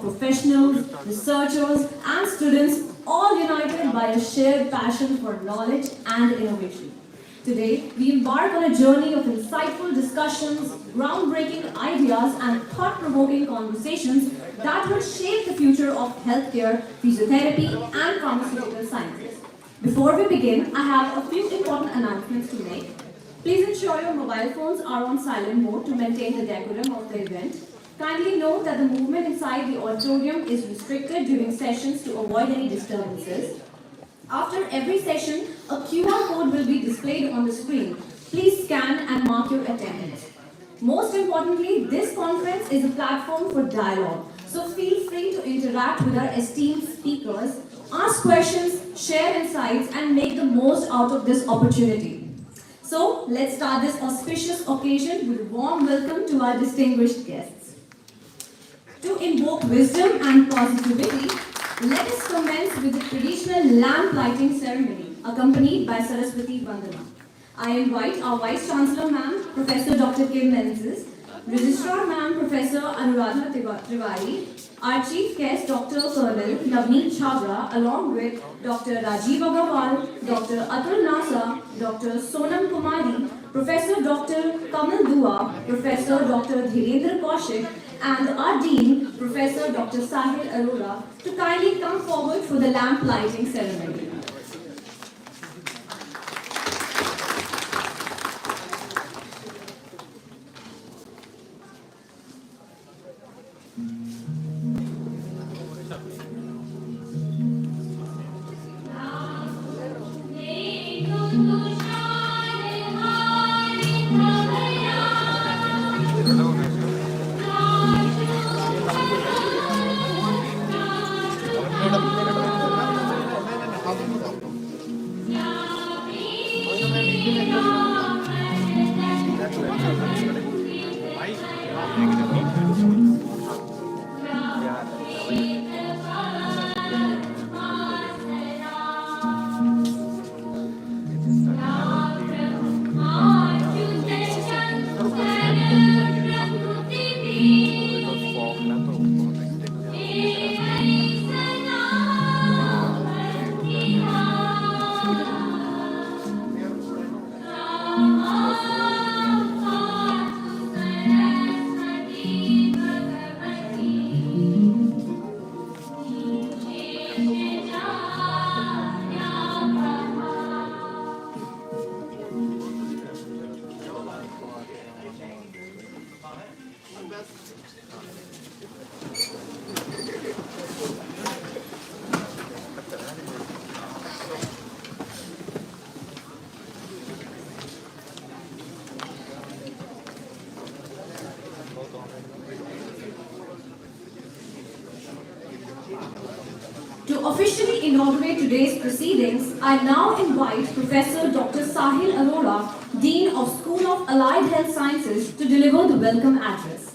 professionals, researchers, and students, all united by a shared passion for knowledge and innovation. Today, we embark on a journey of insightful discussions, groundbreaking ideas, and thought-provoking conversations that will shape the future of healthcare, physiotherapy, and pharmaceutical sciences. Before we begin, I have a few important announcements to make. Please ensure your mobile phones are on silent mode to maintain the decorum of the event. Kindly note that the movement inside the auditorium is restricted during sessions to avoid any disturbances. After every session, a QR code will be displayed on the screen. Please scan and mark your attendance. Most importantly, this conference is a platform for dialogue, so feel free to interact with our esteemed speakers, ask questions, share insights, and make the most out of this opportunity. So, let's start this auspicious occasion with a warm welcome to our distinguished guests. To invoke wisdom and positivity, let us commence with the traditional lamp lighting ceremony, accompanied by Saraswati Vandana. I invite our Vice Chancellor Ma'am, Professor Dr. Kim Menzies, Registrar Ma'am, Professor Anuradha Tiwari, our Chief Guest, Dr. Colonel Navneet Chabra, along with Dr. Rajiv Agarwal, Dr. Atul Nasa, Dr. Sonam Kumari, Professor Dr. Kamal Dua, Professor Dr. Dhirendra Kaushik, and our Dean, Professor Dr. Sahil Arora, to kindly come forward for the lamp lighting ceremony. To officially inaugurate today's proceedings, I now invite Professor Dr. Sahil Arora, Dean of School of Allied Health Sciences, to deliver the welcome address.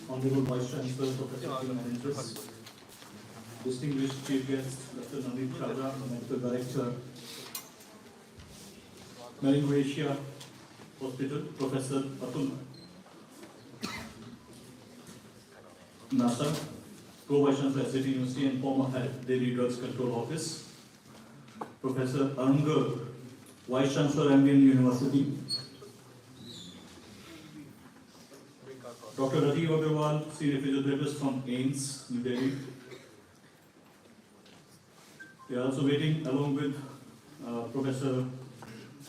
Honorable Vice Chancellor, Professor Kim Menzies, distinguished Chief Guest, Dr. Navneet Chabra, Medical Director, Malinguatia Hospital, Professor Atul Nasa, Pro-Vice Chancellor, SCT University and former Head, Daily Drugs Control Office, Professor Arun Garg, Vice Chancellor, Goenka University, Dr. Rajiv Agarwal, Senior Physiotherapist from AIMS, New Delhi. We are also waiting along with Professor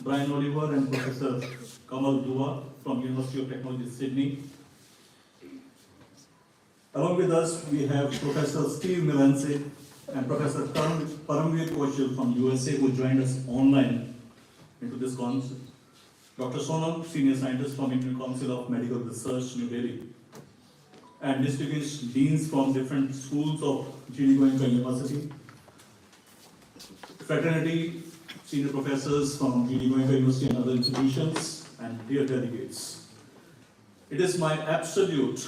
Brian Oliver and Professor Kamal Dua from University of Technology, Sydney. Along with us, we have Professor Steve Milanse and Professor Paramveer Kaushal from USA, who joined us online into this conference. Dr. Sonam, Senior Scientist from Indian Council of Medical Research, New Delhi, and distinguished deans from different schools of Goenka University, fraternity, senior professors from Goenka University and other institutions, and dear delegates. It is my absolute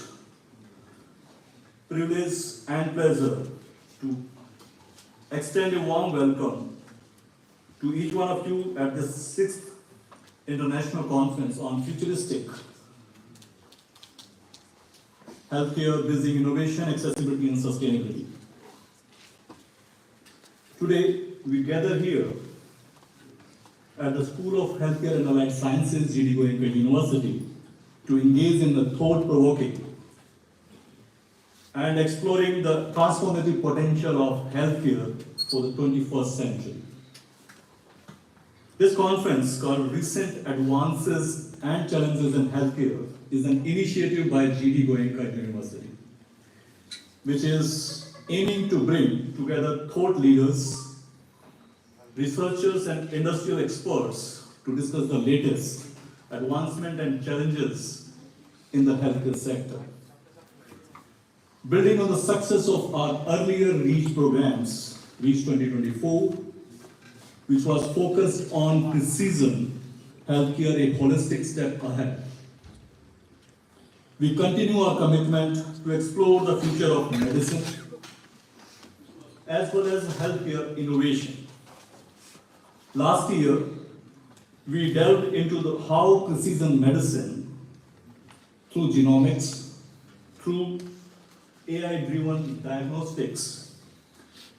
privilege and pleasure to extend a warm welcome to each one of you at the 6th International Conference on Futuristic Healthcare, Bridging Innovation, Accessibility and Sustainability. Today, we gather here at the School of Healthcare and Allied Sciences, Goenka University, to engage in the thought-provoking and exploring the transformative potential of healthcare for the 21st century. This conference, called Recent Advances and Challenges in Healthcare, is an initiative by Goenka University, which is aiming to bring together thought leaders, researchers and industrial experts to discuss the latest advancement and challenges in the healthcare sector. Building on the success of our earlier REACH programs, REACH 2024, which was focused on precision healthcare, a holistic step ahead. We continue our commitment to explore the future of medicine as well as healthcare innovation. Last year, we delved into how precision medicine, through genomics, through AI-driven diagnostics,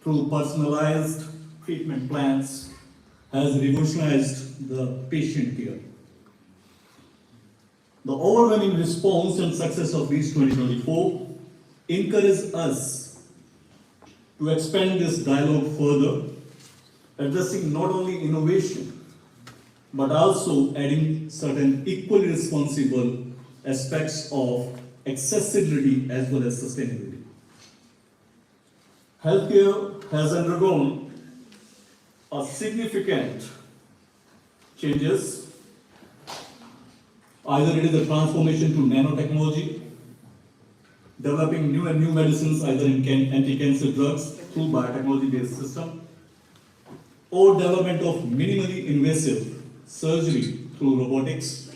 through personalized treatment plans, has revolutionized the patient care. The overwhelming response and success of REACH 2024 encourages us to expand this dialogue further, addressing not only innovation, but also adding certain equally responsible aspects of accessibility as well as sustainability. Healthcare has undergone a significant changes. Either it is a transformation to nanotechnology, developing new and new medicines, either in anti-cancer drugs through biotechnology-based system, or development of minimally invasive surgery through robotics,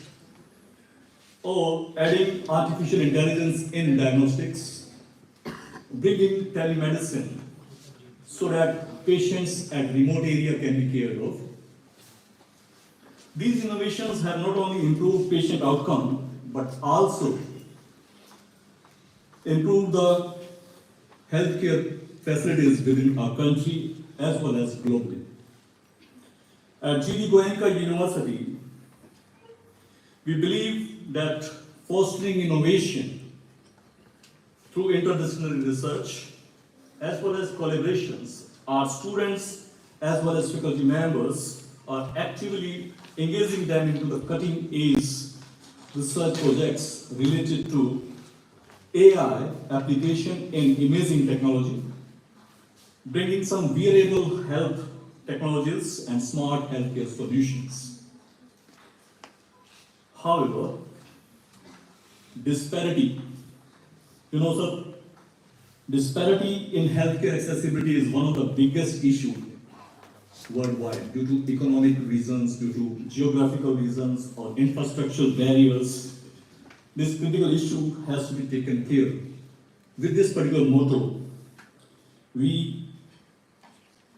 or adding artificial intelligence in diagnostics, bringing telemedicine so that patients at remote area can be cared of. These innovations have not only improved patient outcome, but also improved the healthcare facilities within our country as well as globally. At Goenka University, we believe that fostering innovation through interdisciplinary research as well as collaborations, our students as well as faculty members are actively engaging them into the cutting-edge research projects related to AI application in imaging technology, bringing some wearable health technologies and smart healthcare solutions. However, disparity, disparity in healthcare accessibility is one of the biggest issues worldwide due to economic reasons, due to geographical reasons, or infrastructural barriers. This critical issue has to be taken care of. With this particular motto, we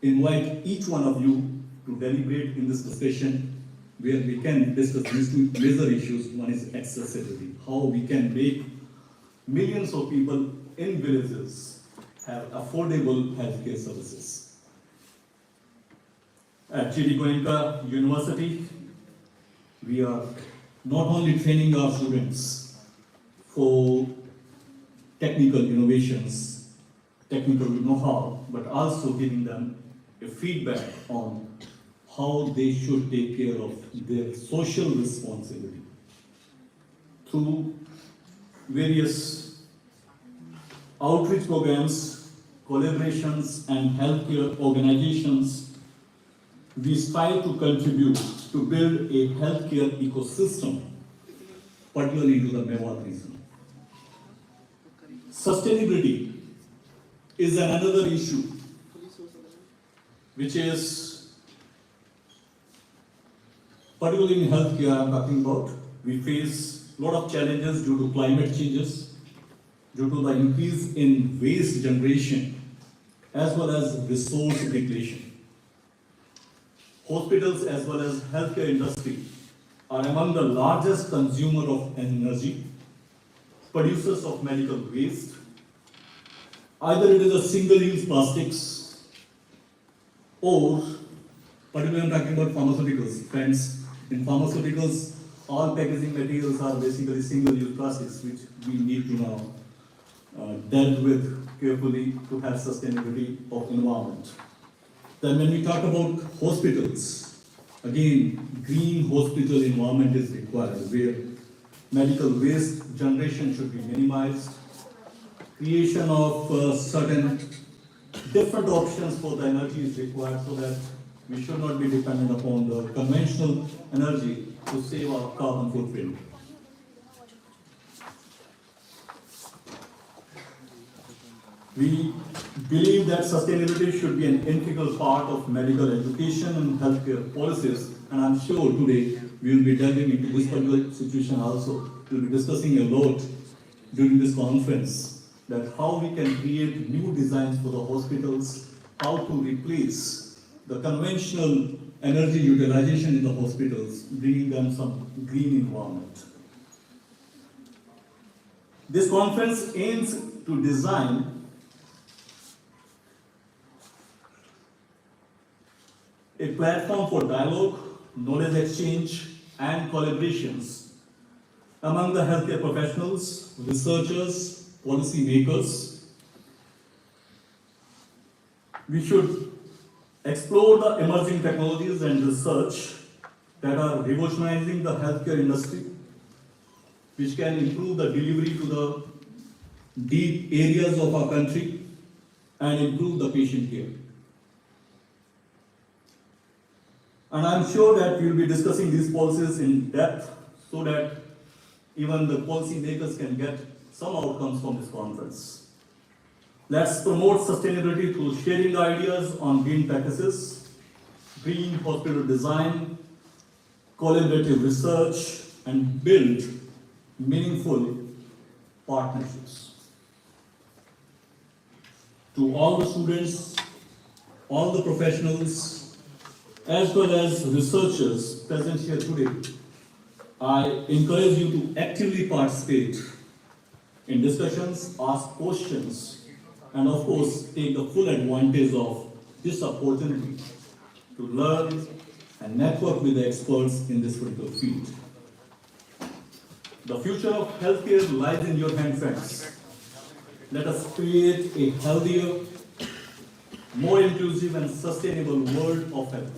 invite each one of you to deliberate in this discussion where we can discuss these two major issues. One is accessibility, how we can make millions of people in villages have affordable healthcare services. At Goenka University, we are not only training our students for technical innovations, technical know-how, but also giving them a feedback on how they should take care of their social responsibility through various outreach programs, collaborations, and healthcare organizations, we strive to contribute to build a healthcare ecosystem, particularly into the Mewat region. Sustainability is another issue which is, particularly in healthcare I'm talking about, we face a lot of challenges due to climate changes, due to the increase in waste generation, as well as resource depletion. Hospitals as well as healthcare industry are among the largest consumer of energy, producers of medical waste. Either it is a single-use plastics or, particularly I'm talking about pharmaceuticals. Friends, in pharmaceuticals, all packaging materials are basically single-use plastics, which we need to now dealt with carefully to have sustainability of environment. Then when we talk about hospitals, again, green hospital environment is required, where medical waste generation should be minimized, creation of certain different options for the energy is required so that we should not be dependent upon the conventional energy to save our carbon footprint. We believe that sustainability should be an integral part of medical education and healthcare policies, and I'm sure today we will be delving into this particular situation also. We'll be discussing a lot during this conference that how we can create new designs for the hospitals, how to replace the conventional energy utilization in the hospitals, bringing them some green environment. This conference aims to design a platform for dialogue, knowledge exchange, and collaborations among the healthcare professionals, researchers, policy makers. We should explore the emerging technologies and research that are revolutionizing the healthcare industry, which can improve the delivery to the deep areas of our country and improve the patient care. And I'm sure that we'll be discussing these policies in depth so that even the policy makers can get some outcomes from this conference. Let's promote sustainability through sharing ideas on green practices, green hospital design, collaborative research, and build meaningful partnerships. To all the students, all the professionals, as well as researchers present here today, I encourage you to actively participate in discussions, ask questions, and of course, take the full advantage of this opportunity to learn and network with the experts in this particular field. The future of healthcare lies in your hands, friends. Let us create a healthier, more inclusive and sustainable world of health.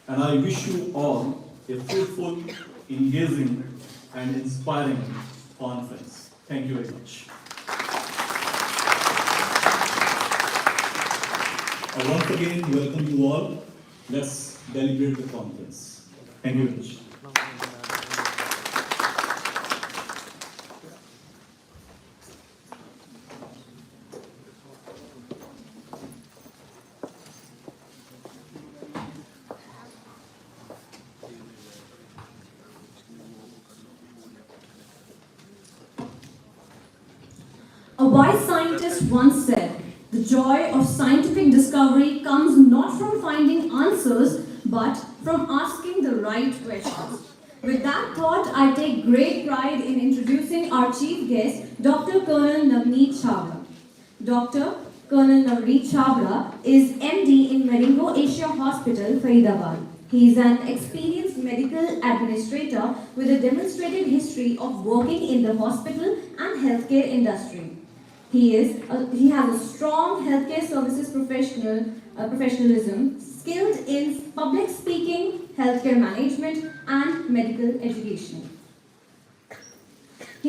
And I wish you all a fruitful, engaging, and inspiring conference. Thank you very much. I once again welcome you all. Let's deliberate the conference. Thank you very much. A wise scientist once said, "The joy of scientific discovery comes not from finding answers, but from asking the right questions." With that thought, I take great pride in introducing our chief guest, Dr. Colonel Navneet Chawla. Dr. Colonel Navneet Chawla is MD in Marengo Asia Hospital, Faridabad. He is an experienced medical administrator with a demonstrated history of working in the hospital and healthcare industry. He has a strong healthcare services professionalism, skilled in public speaking, healthcare management, and medical education.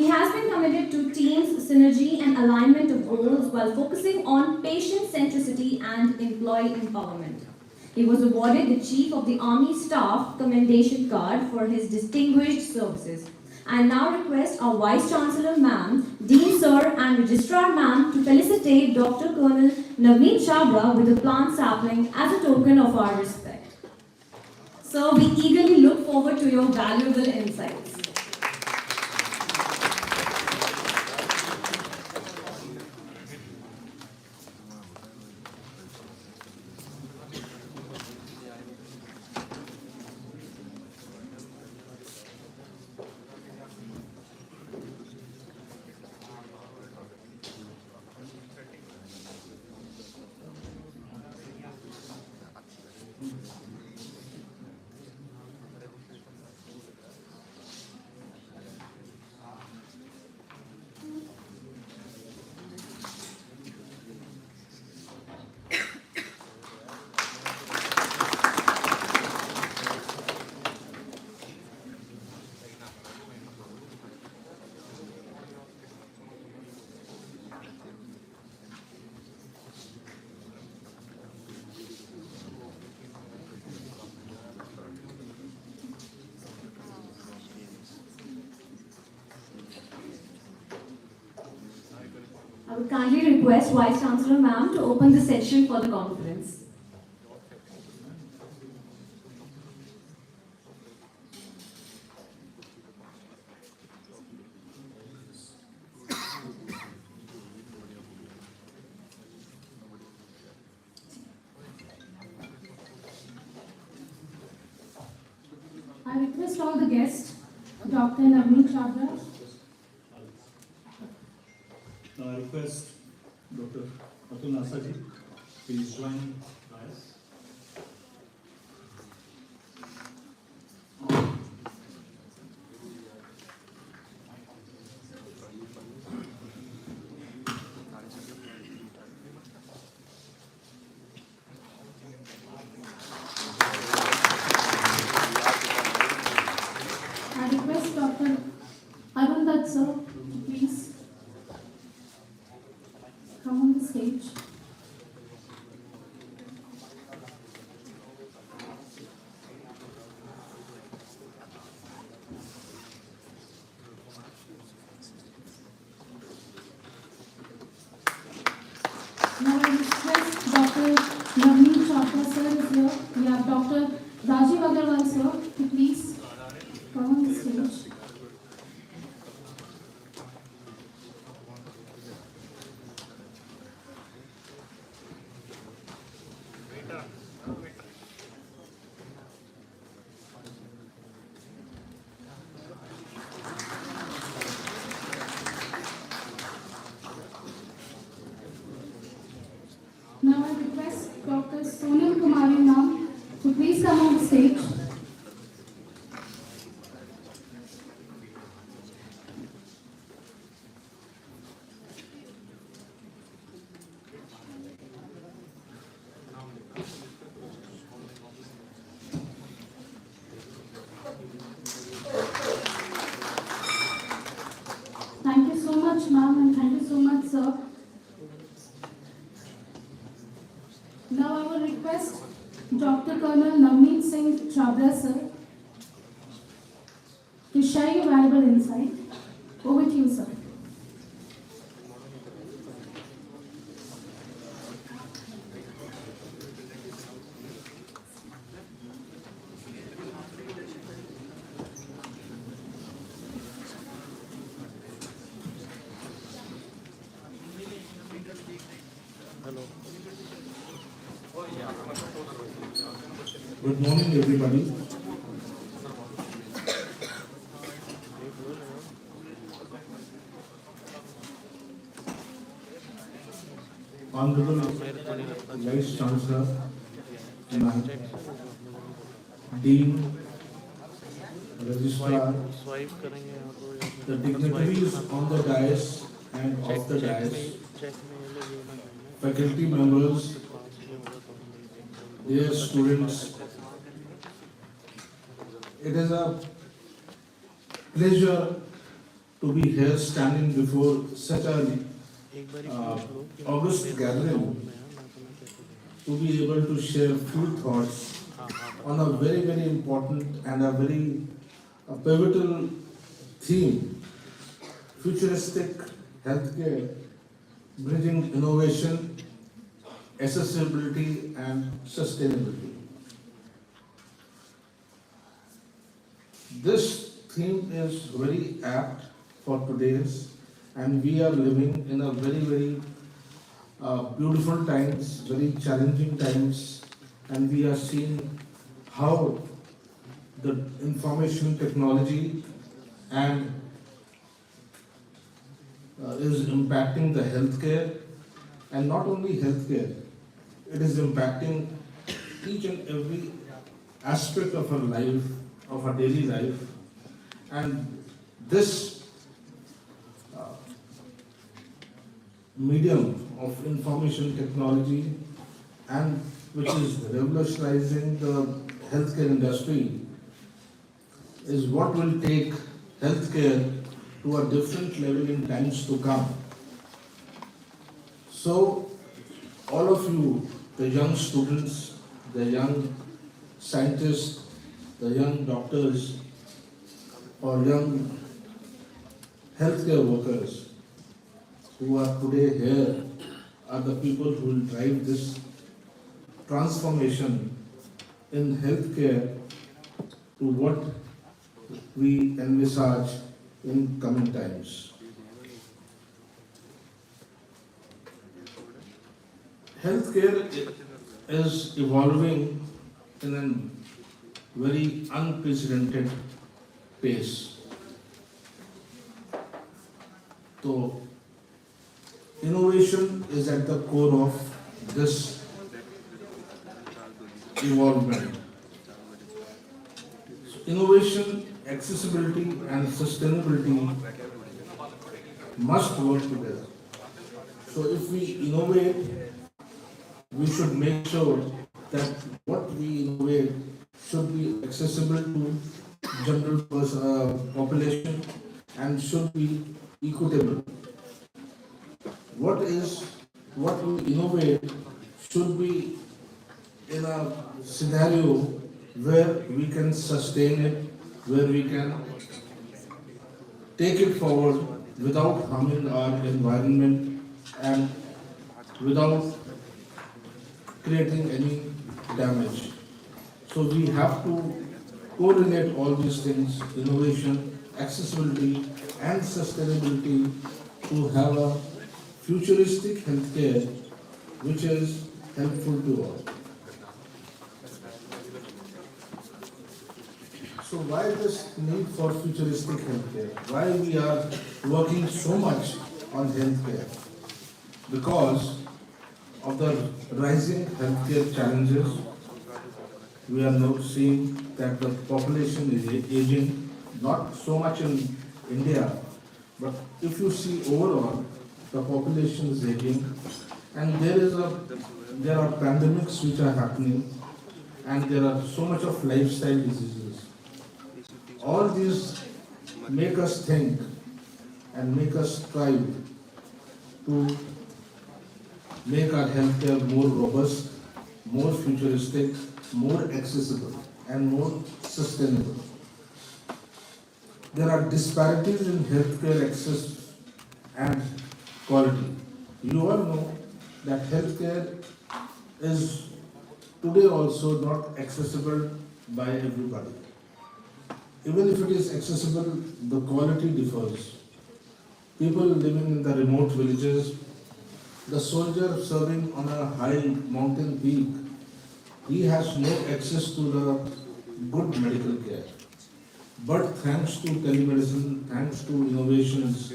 He has been committed to teams, synergy, and alignment of goals while focusing on patient centricity and employee empowerment. He was awarded the Chief of the Army Staff Commendation Card for his distinguished services. I now request our Vice Chancellor Ma'am, Dean Sir, and Registrar Ma'am to felicitate Dr. Colonel Navneet Chabra with a plant sapling as a token of our respect. Sir, we eagerly look forward to your valuable insights. I would kindly request Vice Chancellor Ma'am to open the session for the conference. I request all the guests, Dr. Navneet Chabra. Now I request Dr. Atul Nasaji, please join us. I request Dr. Arun Dutt sir to please come on the stage. Now I request Dr. Navneet Chabra sir is here. We have Dr. Rajiv Agarwal sir to please come on the stage. Now I request Dr. Sonal Kumari ma'am to please come on the stage. Thank you so much ma'am and thank you so much sir. Now I will request Dr. Colonel Navneet Singh Chabra sir to share your valuable insight. Over to you sir. Good morning, everybody. Honorable Vice Chancellor, Ma'am, Dean, Registrar, the dignitaries on the dais and off the dais, faculty members, dear students, it is a pleasure to be here standing before such a august gathering, to be able to share few thoughts on a very, very important and a very pivotal theme, futuristic healthcare, bridging innovation, accessibility and sustainability. This theme is very apt for today's, and we are living in a very, very beautiful times, very challenging times, and we are seeing how the information technology and is impacting the healthcare, and not only healthcare, it is impacting each and every aspect of our life, of our daily life, and this medium of information technology, and which is revolutionizing the healthcare industry, is what will take healthcare to a different level in times to come. So, all of you, the young students, the young scientists, the young doctors, or young healthcare workers who are today here, are the people who will drive this transformation in healthcare to what we envisage in coming times. Healthcare is evolving in a very unprecedented pace. So, innovation is at the core of this evolvement. Innovation, accessibility, and sustainability must work together. So, if we innovate, we should make sure that what we innovate should be accessible to general population and should be equitable. What we innovate should be in a scenario where we can sustain it, where we can take it forward without harming our environment and without creating any damage. So we have to coordinate all these things, innovation, accessibility and sustainability, to have a futuristic healthcare which is helpful to all. So why this need for futuristic healthcare? Why we are working so much on healthcare? Because of the rising healthcare challenges, we are now seeing that the population is aging, not so much in India, but if you see overall, the population is aging, and there are pandemics which are happening, and there are so much of lifestyle diseases. All these make us think and make us strive to make our healthcare more robust, more futuristic, more accessible, and more sustainable. There are disparities in healthcare access and quality. You all know that healthcare is today also not accessible by everybody. Even if it is accessible, the quality differs. People living in the remote villages, the soldier serving on a high mountain peak, he has no access to the good medical care. But thanks to telemedicine, thanks to innovations,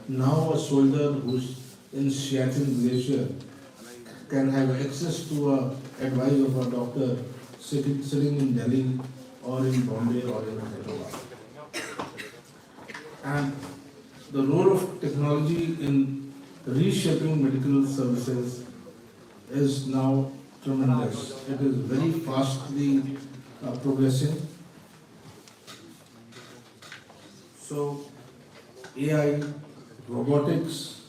now a soldier who's in Siachen Glacier can have access to advice of a doctor sitting in Delhi or in Bombay or in Hyderabad. And the role of technology in reshaping medical services is now tremendous. It is very fastly progressing. So, AI, robotics,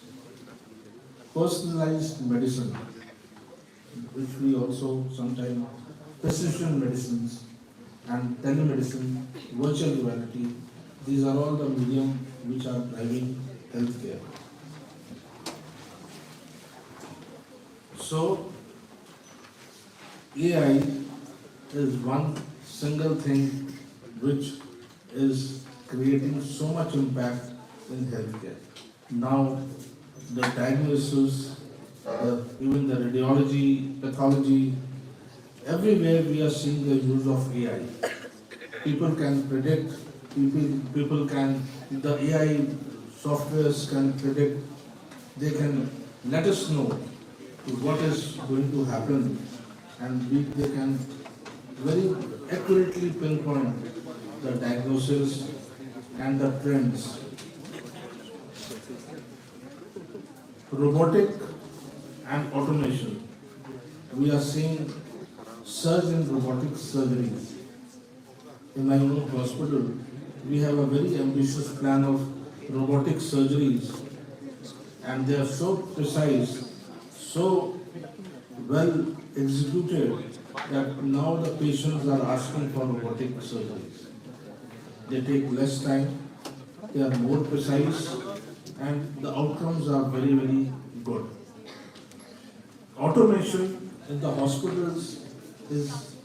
personalized medicine, which we also sometimes precision medicines and telemedicine, virtual reality. These are all the medium which are driving healthcare. So AI is one single thing which is creating so much impact in healthcare. Now the diagnosis, even the radiology, pathology, everywhere we are seeing the use of AI. People can predict, people can, the AI softwares can predict, they can let us know what is going to happen, and they can very accurately pinpoint the diagnosis and the trends. Robotic and automation. We are seeing surge in robotic surgeries. In my own hospital, we have a very ambitious plan of robotic surgeries, and they are so precise, so well executed that now the patients are asking for robotic surgeries. They take less time, they are more precise, and the outcomes are very, very good. Automation in the hospitals is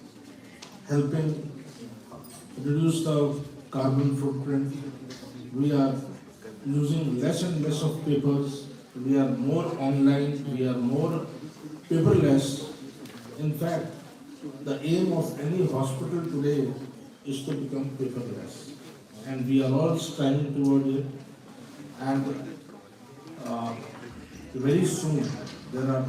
helping reduce the carbon footprint. We are using less and less of papers. We are more online. We are more paperless. In fact, the aim of any hospital today is to become paperless. And we are all striving toward it. And very soon there are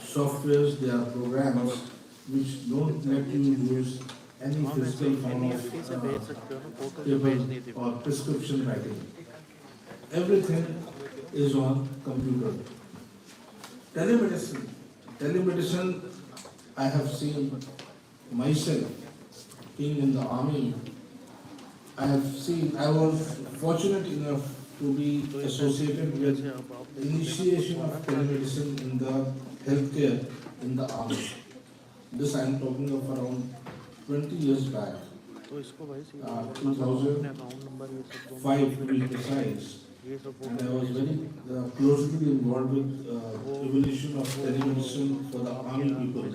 softwares, there are programs which don't let you use any physical form of paper or prescription writing. Everything is on computer. Telemedicine. Telemedicine, I have seen myself being in the army. I was fortunate enough to be associated with initiation of telemedicine in the healthcare in the army. This I am talking of around 20 years back, 2005 to be precise. And I was very closely involved with evolution of telemedicine for the army people.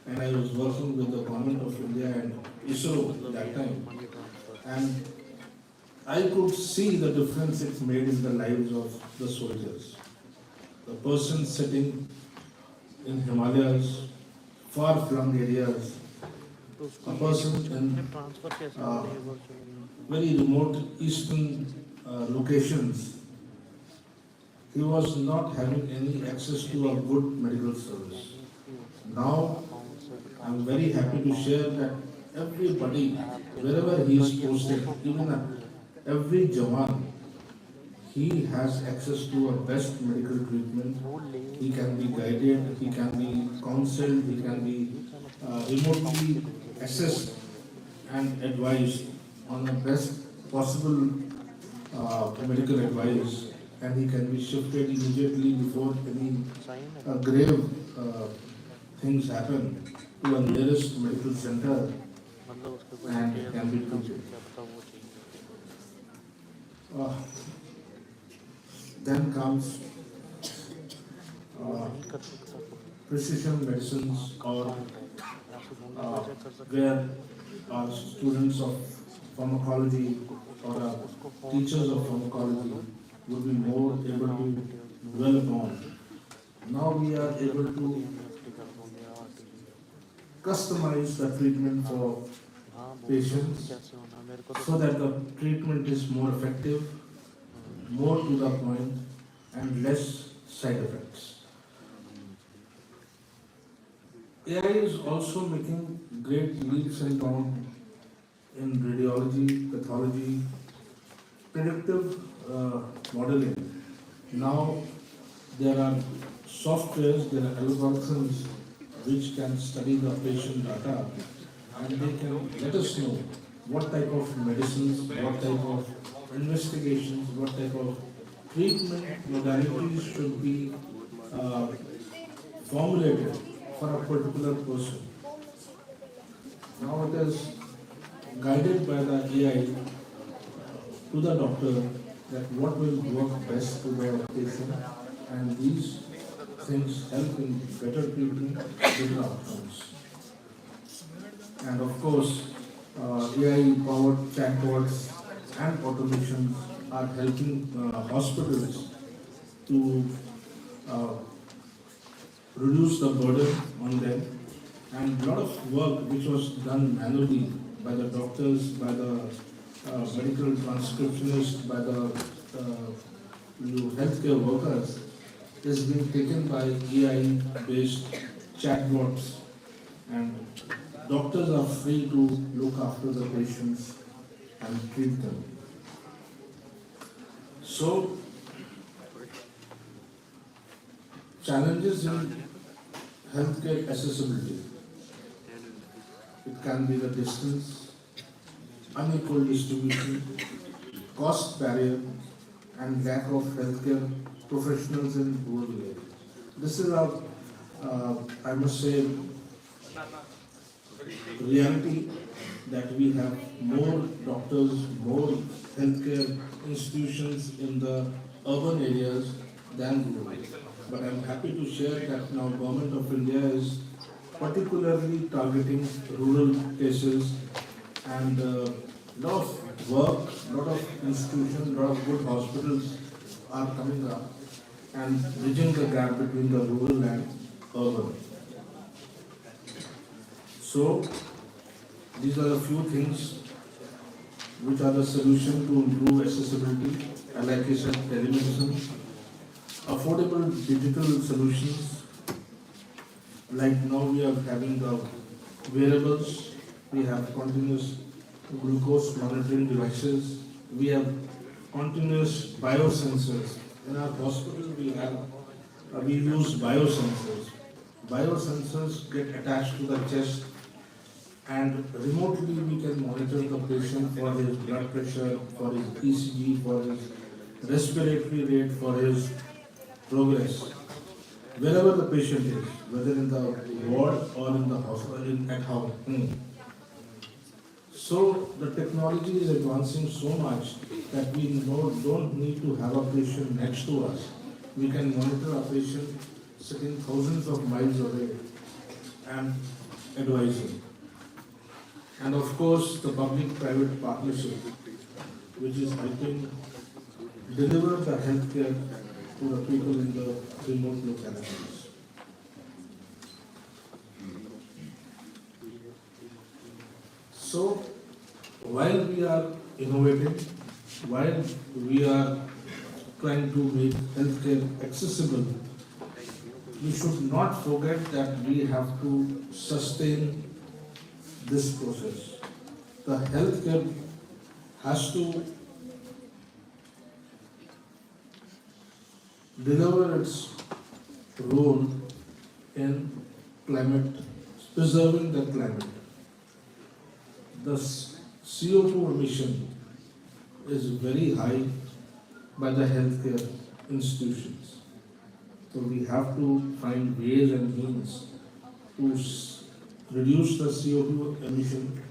And I was working with the government of India and ISRO at that time. And I could see the difference it made in the lives of the soldiers. The person sitting in Himalayas, far-flung areas, a person in very remote eastern locations, he was not having any access to a good medical service. Now, I'm very happy to share that everybody, wherever he is posted, even every Jawan, he has access to a best medical treatment. He can be guided, he can be counseled, he can be remotely assessed and advised on the best possible medical advice, and he can be shifted immediately before any grave things happen to a nearest medical center and can be treated. Then comes precision medicines, or where students of pharmacology or teachers of pharmacology would be more able to dwell upon. Now we are able to customize the treatment for patients so that the treatment is more effective, more to the point, and less side effects. AI is also making great leaps and bounds in radiology, pathology, predictive modeling. Now there are softwares, there are algorithms which can study the patient data, and they can let us know what type of medicines, what type of investigations, what type of treatment modalities should be uh, formulated for a particular person. Now it is guided by the AI to the doctor that what will work best to the patient, and these things help in better treatment, better outcomes. And of course, AI-powered chatbots and automations are helping hospitals to uh, reduce the burden on them, and a lot of work which was done manually by the doctors, by the medical transcriptionists, by the healthcare workers is being taken by AI-based chatbots, and doctors are free to look after the patients and treat them. So, challenges in healthcare accessibility. It can be the distance, unequal distribution, cost barrier, and lack of healthcare professionals in rural areas. This is our, I must say, reality that we have more doctors, more healthcare institutions in the urban areas than rural. But I'm happy to share that now Government of India is particularly targeting rural cases, and lot of work, lot of institutions, lot of good hospitals are coming up and bridging the gap between the rural and urban. So, these are a few things which are the solution to improve accessibility, and like I said, telemedicine, affordable digital solutions, like now we are having the wearables, we have continuous glucose monitoring devices, we have continuous biosensors. In our hospital we use biosensors. Biosensors get attached to the chest, and remotely we can monitor the patient for his blood pressure, for his ECG, for his respiratory rate, for his progress, wherever the patient is, whether in the ward or in the hospital, at home. So the technology is advancing so much that we don't need to have a patient next to us. We can monitor a patient sitting thousands of miles away and advise him. And of course, the public-private partnership, which is helping deliver the healthcare to the people in the remote localities. So, while we are innovating, while we are trying to make healthcare accessible, we should not forget that we have to sustain this process. The healthcare has to deliver its role in climate, preserving the climate. The CO2 emission is very high by the healthcare institutions. So we have to find ways and means to reduce the CO2 emission,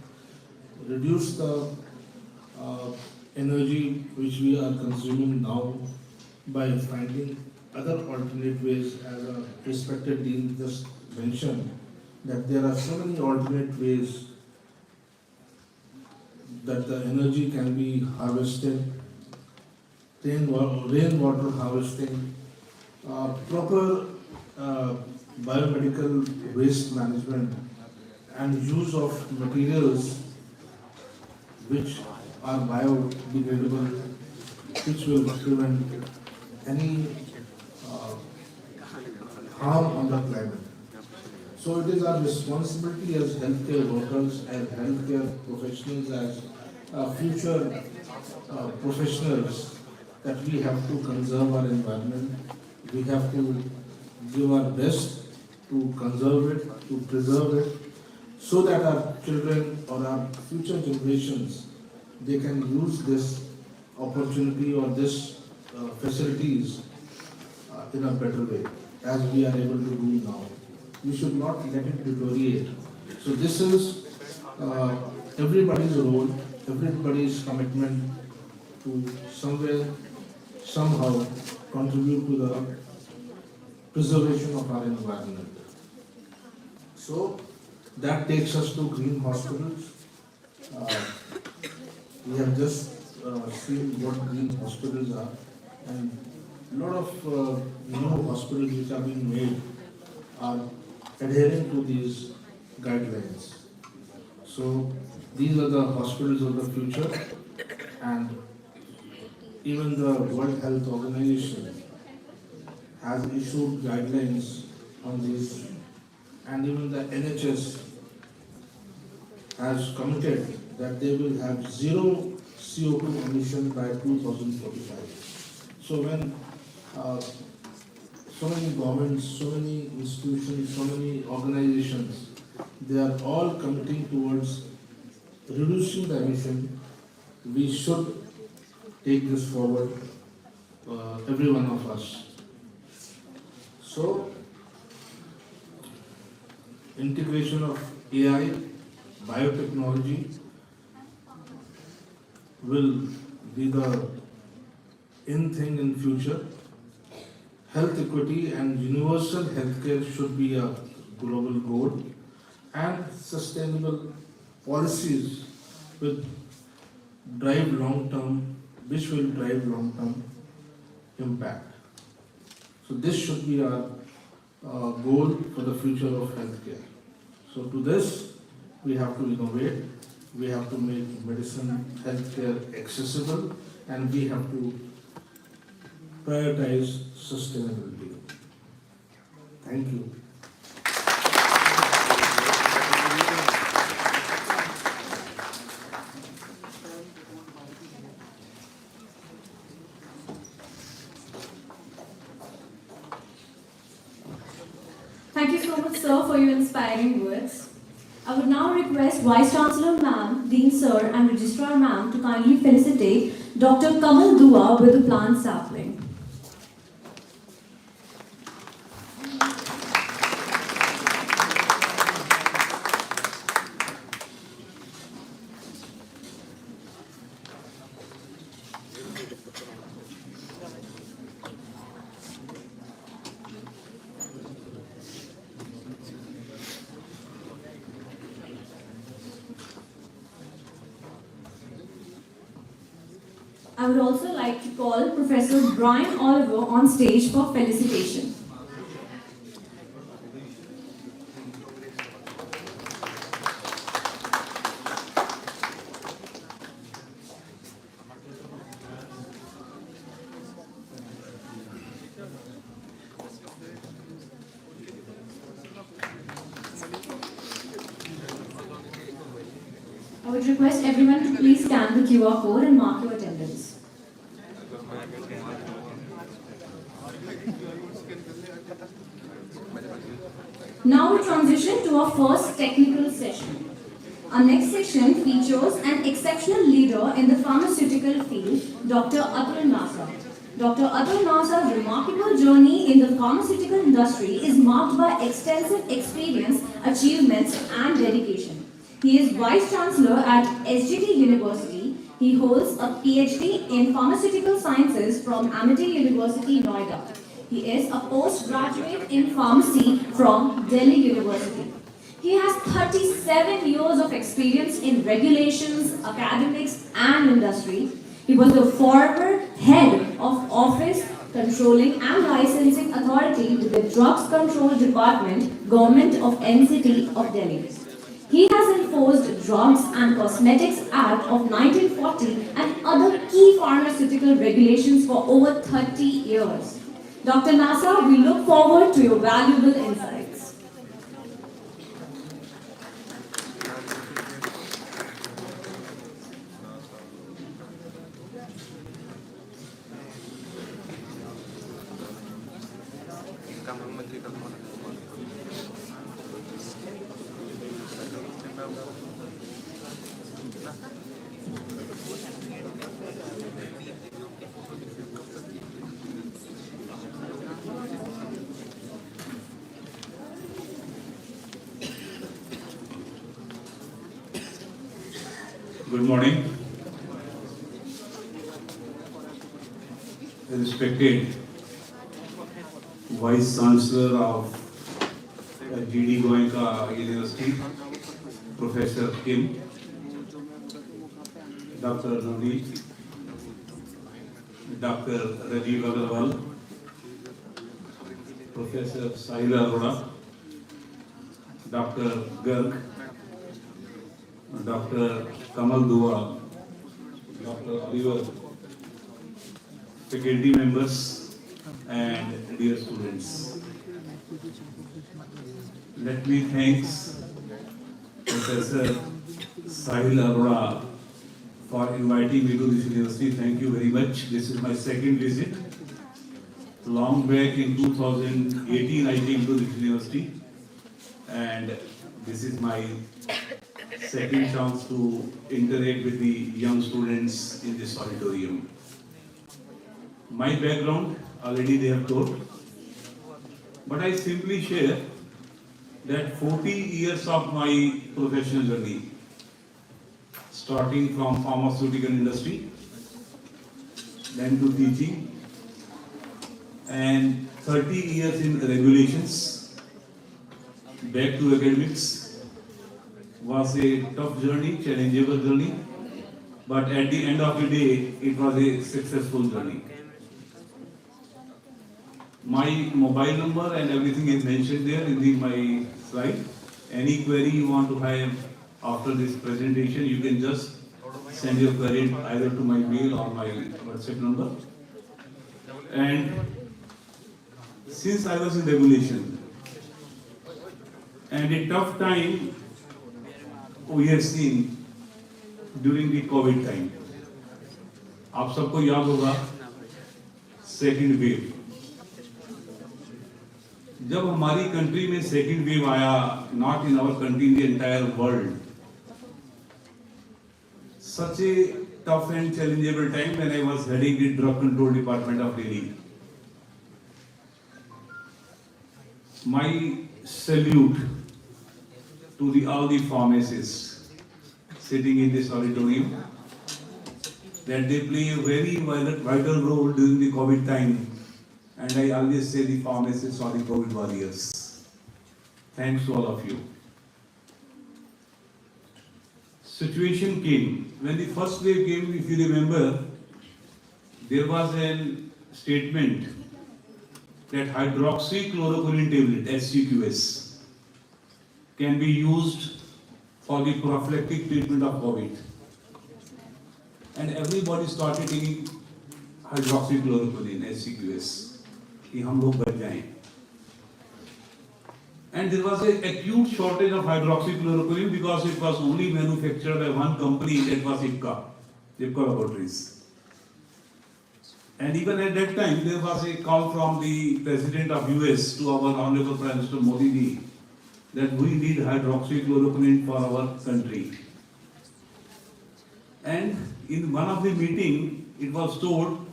reduce the energy which we are consuming now by finding other alternate ways, as a respected dean just mentioned, that there are so many alternate ways that the energy can be harvested, rainwater harvesting, proper biomedical waste management, and use of materials which are biodegradable, which will prevent any harm on the climate. So it is our responsibility as healthcare workers, as healthcare professionals, as future professionals, that we have to conserve our environment. We have to give our best to conserve it, to preserve it, so that our children or our future generations, they can use this opportunity or this facilities in a better way, as we are able to do now. We should not let it deteriorate. So this is everybody's role, everybody's commitment to somewhere, somehow contribute to the preservation of our environment. So that takes us to green hospitals. Uh, we have just seen what green hospitals are, and a lot of new hospitals which are being made are adhering to these guidelines. So these are the hospitals of the future, and even the World Health Organization has issued guidelines on these, and even the NHS has committed that they will have zero CO2 emission by 2045. So when so many governments, so many institutions, so many organizations, they are all committing towards reducing the emission, we should take this forward, every one of us. So, integration of AI, biotechnology will be the in thing in future. Health equity and universal healthcare should be a global goal, and sustainable policies with drive long term, which will drive long term impact. So this should be our goal for the future of healthcare. So to this, we have to innovate, we have to make medicine, healthcare accessible, and we have to prioritize sustainability. Thank you. Thank you so much, sir, for your inspiring words. I would now request Vice Chancellor Ma'am, Dean Sir, and Registrar Ma'am to kindly felicitate Dr. Kamal Dua with a plant sapling. I would also like to call Professor Brian Oliver on stage for felicitation. I would request everyone to please scan the QR code and mark your attendance. Now we transition to our first technical session. Our next session features an exceptional leader in the pharmaceutical field, Dr. Atul Nasa. Dr. Atul Nasa's remarkable journey in the pharmaceutical industry is marked by extensive experience, achievements, and dedication. He is Vice Chancellor at SGT University. He holds a PhD in Pharmaceutical Sciences from Amity University, Noida. He is a postgraduate in pharmacy from Delhi University. He has 37 years of experience in regulations, academics, and industry. He was the former head of Office Controlling and Licensing Authority with the Drugs Control Department, Government of NCT of Delhi. He has enforced Drugs and Cosmetics Act of 1940 and other key pharmaceutical regulations for over 30 years. Dr. Nasa, we look forward to your valuable insights. Good morning, respected Vice Chancellor of GD Goenka University, Professor Kim, Dr. Navneet, Dr. Rajiv Agarwal, Professor Sahil Arora, Dr. Garg, Dr. Kamal Dua, Dr. Oliver, faculty members, and dear students. Let me thank Professor Sahil Arora for inviting me to this university. Thank you very much. This is my second visit. Long back in 2018, I came to this university, and this is my second chance to interact with the young students in this auditorium. My background, already they have told, but I simply share that 40 years of my professional journey, starting from pharmaceutical industry, then to teaching, and 30 years in regulations, back to academics, was a tough journey, challengeable journey, but at the end of the day, it was a successful journey. My mobile number and everything is mentioned there in my slide. Any query you want to have after this presentation, you can just send your query either to my mail or my WhatsApp number. And since I was in regulation, and a tough time we have seen during the COVID time. आप सबको याद होगा second wave. जब हमारी country में second wave आया, not in our country, in the entire world, such a tough and challengeable time when I was heading the drug control department of Delhi. My salute to all the pharmacists sitting in this auditorium, that they play a very vital role during the COVID time, and I always say the pharmacists are the COVID warriors. Thanks to all of you. Situation came, when the first wave came, if you remember, there was a statement that hydroxychloroquine tablet, HCQS, can be used for the prophylactic treatment of COVID. And everybody started taking hydroxychloroquine, HCQS, कि हम लोग बच जाएं. And there was an acute shortage of hydroxychloroquine because it was only manufactured by one company, that was IPCA Laboratories. And even at that time, there was a call from the President of US to our Honorable Prime Minister Modi ji that we need hydroxychloroquine for our country. And in one of the meeting, it was told,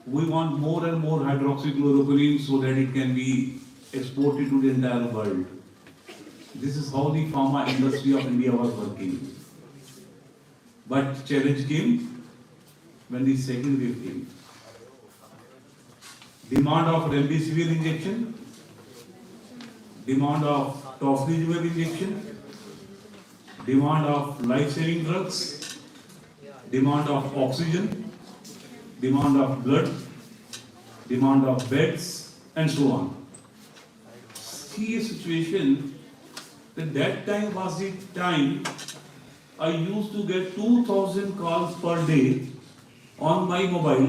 we want more and more hydroxychloroquine so that it can be exported to the entire world. This is how the pharma industry of India was working. But challenge came when the second wave came. Demand of remdesivir injection, demand of tocilizumab injection, demand of life-saving drugs, demand of oxygen, demand of blood, demand of beds, and so on. See a situation that time was the time I used to get 2,000 calls per day on my mobile.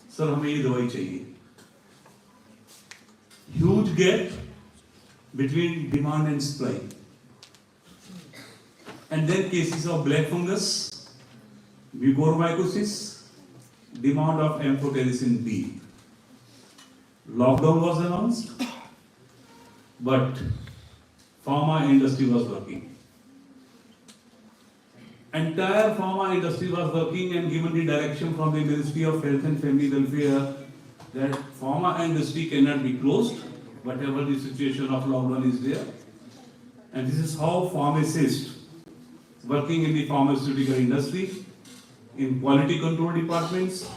Sir, हमें ये दवाई चाहिए. Huge gap between demand and supply. And then cases of black fungus, mucormycosis, demand of amphotericin B. Lockdown was announced, but pharma industry was working. Entire pharma industry was working and given the direction from the Ministry of Health and Family Welfare that pharma industry cannot be closed, whatever the situation of lockdown is there. And this is how pharmacists working in the pharmaceutical industry, in quality control departments,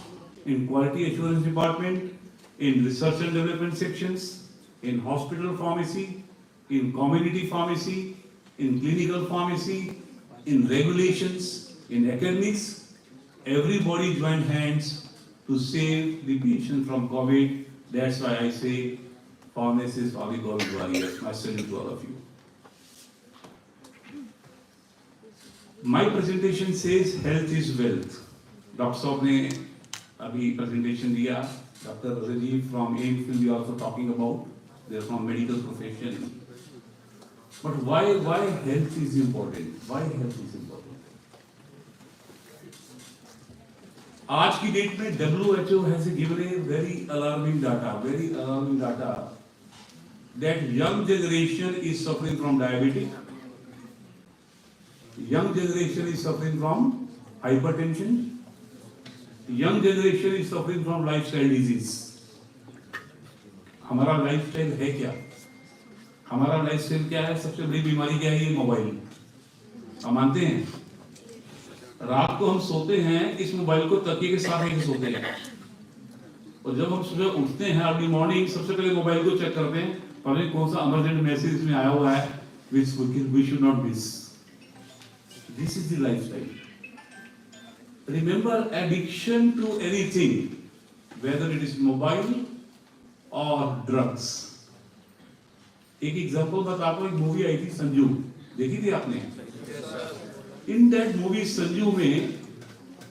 in quality assurance department, in research and development sections, in hospital pharmacy, in community pharmacy, in clinical pharmacy, in regulations, in academics. Everybody joined hands to save the patient from COVID. That's why I say pharmacists are the COVID warriors. My salute to all of you. My presentation says health is wealth. Dr. साहब ने अभी presentation दिया. Dr. Rajiv from AIMS will be also talking about. They are from medical profession. But why health is important? Why health is important? आज की date में WHO has given a very alarming data that young generation is suffering from diabetes. Young generation is suffering from hypertension. Young generation is suffering from lifestyle disease. हमारा lifestyle है क्या? हमारा lifestyle क्या है? सबसे बड़ी बीमारी क्या है? ये मोबाइल. हम मानते हैं. रात को हम सोते हैं इस मोबाइल को तकिए के साथ ही सोते हैं. और जब हम सुबह उठते हैं अर्ली मॉर्निंग सबसे पहले मोबाइल को चेक करते हैं पता कौन सा अर्जेंट मैसेज इसमें आया हुआ है which we should not miss. This is the lifestyle. Remember, addiction to anything, whether it is mobile or drugs. एक एग्जांपल बताता हूँ. एक मूवी आई थी संजू, देखी थी आपने? In that movie संजू में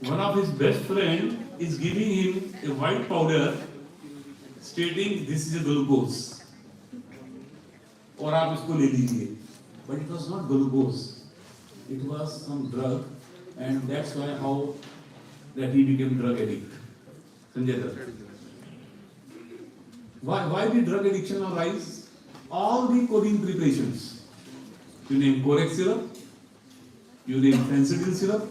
one of his best friend is giving him a white powder stating this is a glucose और आप इसको ले लीजिए. But it was not glucose, it was some drug, and that's why how that he became drug addict. Sanjay sir, why the drug addiction arise? All the codeine preparations, you name Corex syrup, you name fentanyl syrup,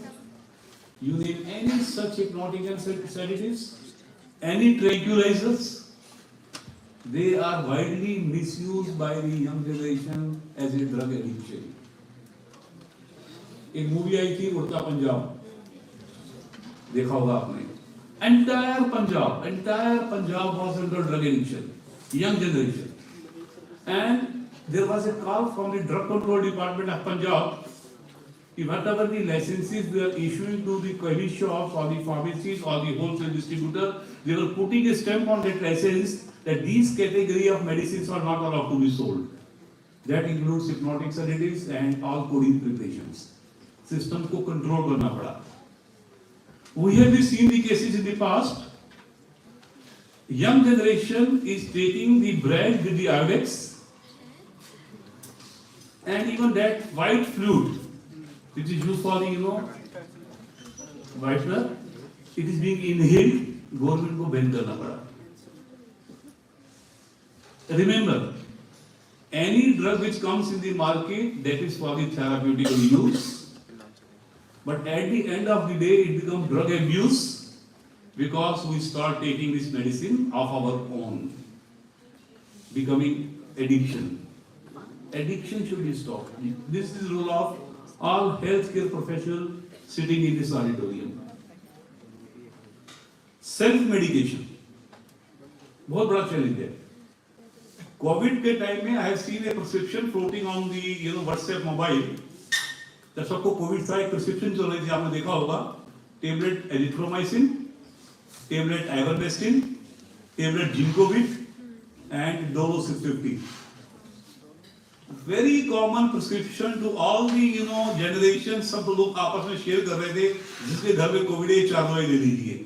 you name any such hypnotic and sedatives, any tranquilizers, they are widely misused by the young generation as a drug addiction. एक movie आई थी उड़ता पंजाब, देखा होगा आपने. Entire Punjab was under drug addiction, young generation. And there was a call from the drug control department of Punjab. Whatever the licenses they are issuing to the coffee shops or the pharmacies or the wholesale distributor, they were putting a stamp on that license that these category of medicines are not allowed to be sold. That includes hypnotic sedatives and all codeine preparations. System को control करना पड़ा. We have seen the cases in the past. Young generation is taking the bread with the iodix, and even that white fluid, which is used for the whitener, it is being inhaled. Government को ban करना पड़ा. Remember, any drug which comes in the market that is for the therapeutical use, but at the end of the day it becomes drug abuse because we start taking this medicine of our own, becoming addiction. Addiction should be stopped. This is the role of all healthcare professionals sitting in this auditorium. Self-medication बहुत बड़ा challenge है. Covid के time में I have seen A prescription floating on the WhatsApp mobile. जब सबको Covid था एक prescription चल रही थी, आपने देखा होगा. Tablet azithromycin, tablet ivermectin, tablet Zincovit and Dolo 650. Very common prescription to all the generation. सब लोग आपस में शेयर कर रहे थे जिसके घर में कोविड है 4 दवाई ले लीजिए.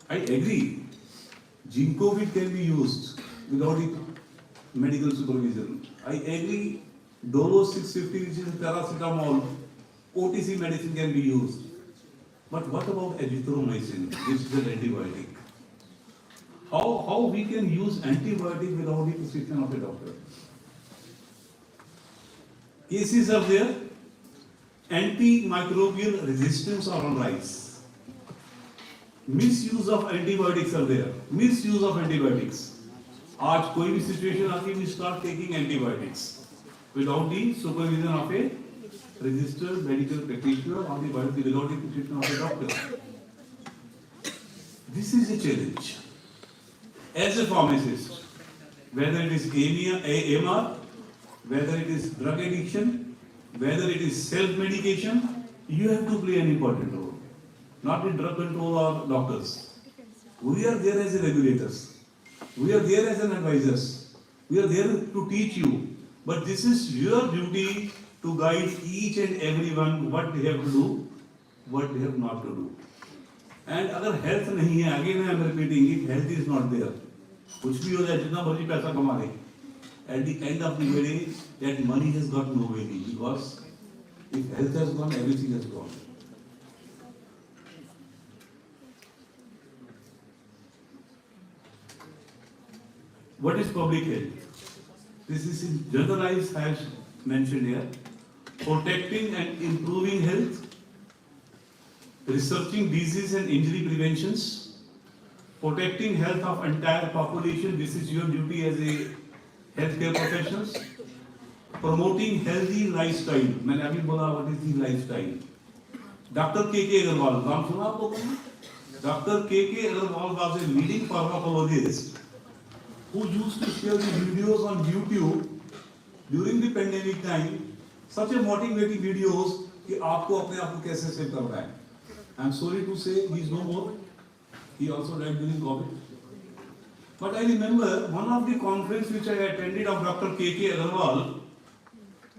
I agree. Ginkgovid can be used without medical supervision. I agree. Dolo 650, which is paracetamol, OTC medicine can be used. But what about azithromycin, which is an antibiotic? How we can use antibiotic without the prescription of a doctor? Cases are there. Antimicrobial resistance are on rise. Misuse of antibiotics are there. Misuse of antibiotics. आज कोई भी situation आती है, we start taking antibiotics. without the supervision of a registered medical practitioner or without the prescription of a doctor. This is a challenge. As a pharmacist, whether it is AMR, whether it is drug addiction, whether it is self-medication, you have to play an important role. Not in drug control or doctors. We are there as regulators. We are there as an advisors. We are there to teach you. But this is your duty to guide each and everyone what they have to do, what they have not to do. And अगर health नहीं है, again I am repeating it, health is not there. कुछ भी हो जाए, जितना मर्जी पैसा कमा ले, at the end of the day, that money has got no value, because if health has gone, everything has gone. What is public health? This is in generalized as mentioned here. Protecting and improving health, researching disease and injury preventions, protecting health of entire population. This is your duty as a healthcare professionals. Promoting healthy lifestyle. मैंने अभी बोला what is the lifestyle. Dr. K.K. Agarwal, नाम सुना आप लोगों ने? Dr. K.K. Agarwal was a leading pharmacologist who used to share the videos on YouTube during the pandemic time. Such a motivating videos कि आपको अपने आप को कैसे सेव करना है. I am sorry to say he is no more. He also died during COVID. But I remember one of the conference which I attended of Dr. K.K. Agarwal,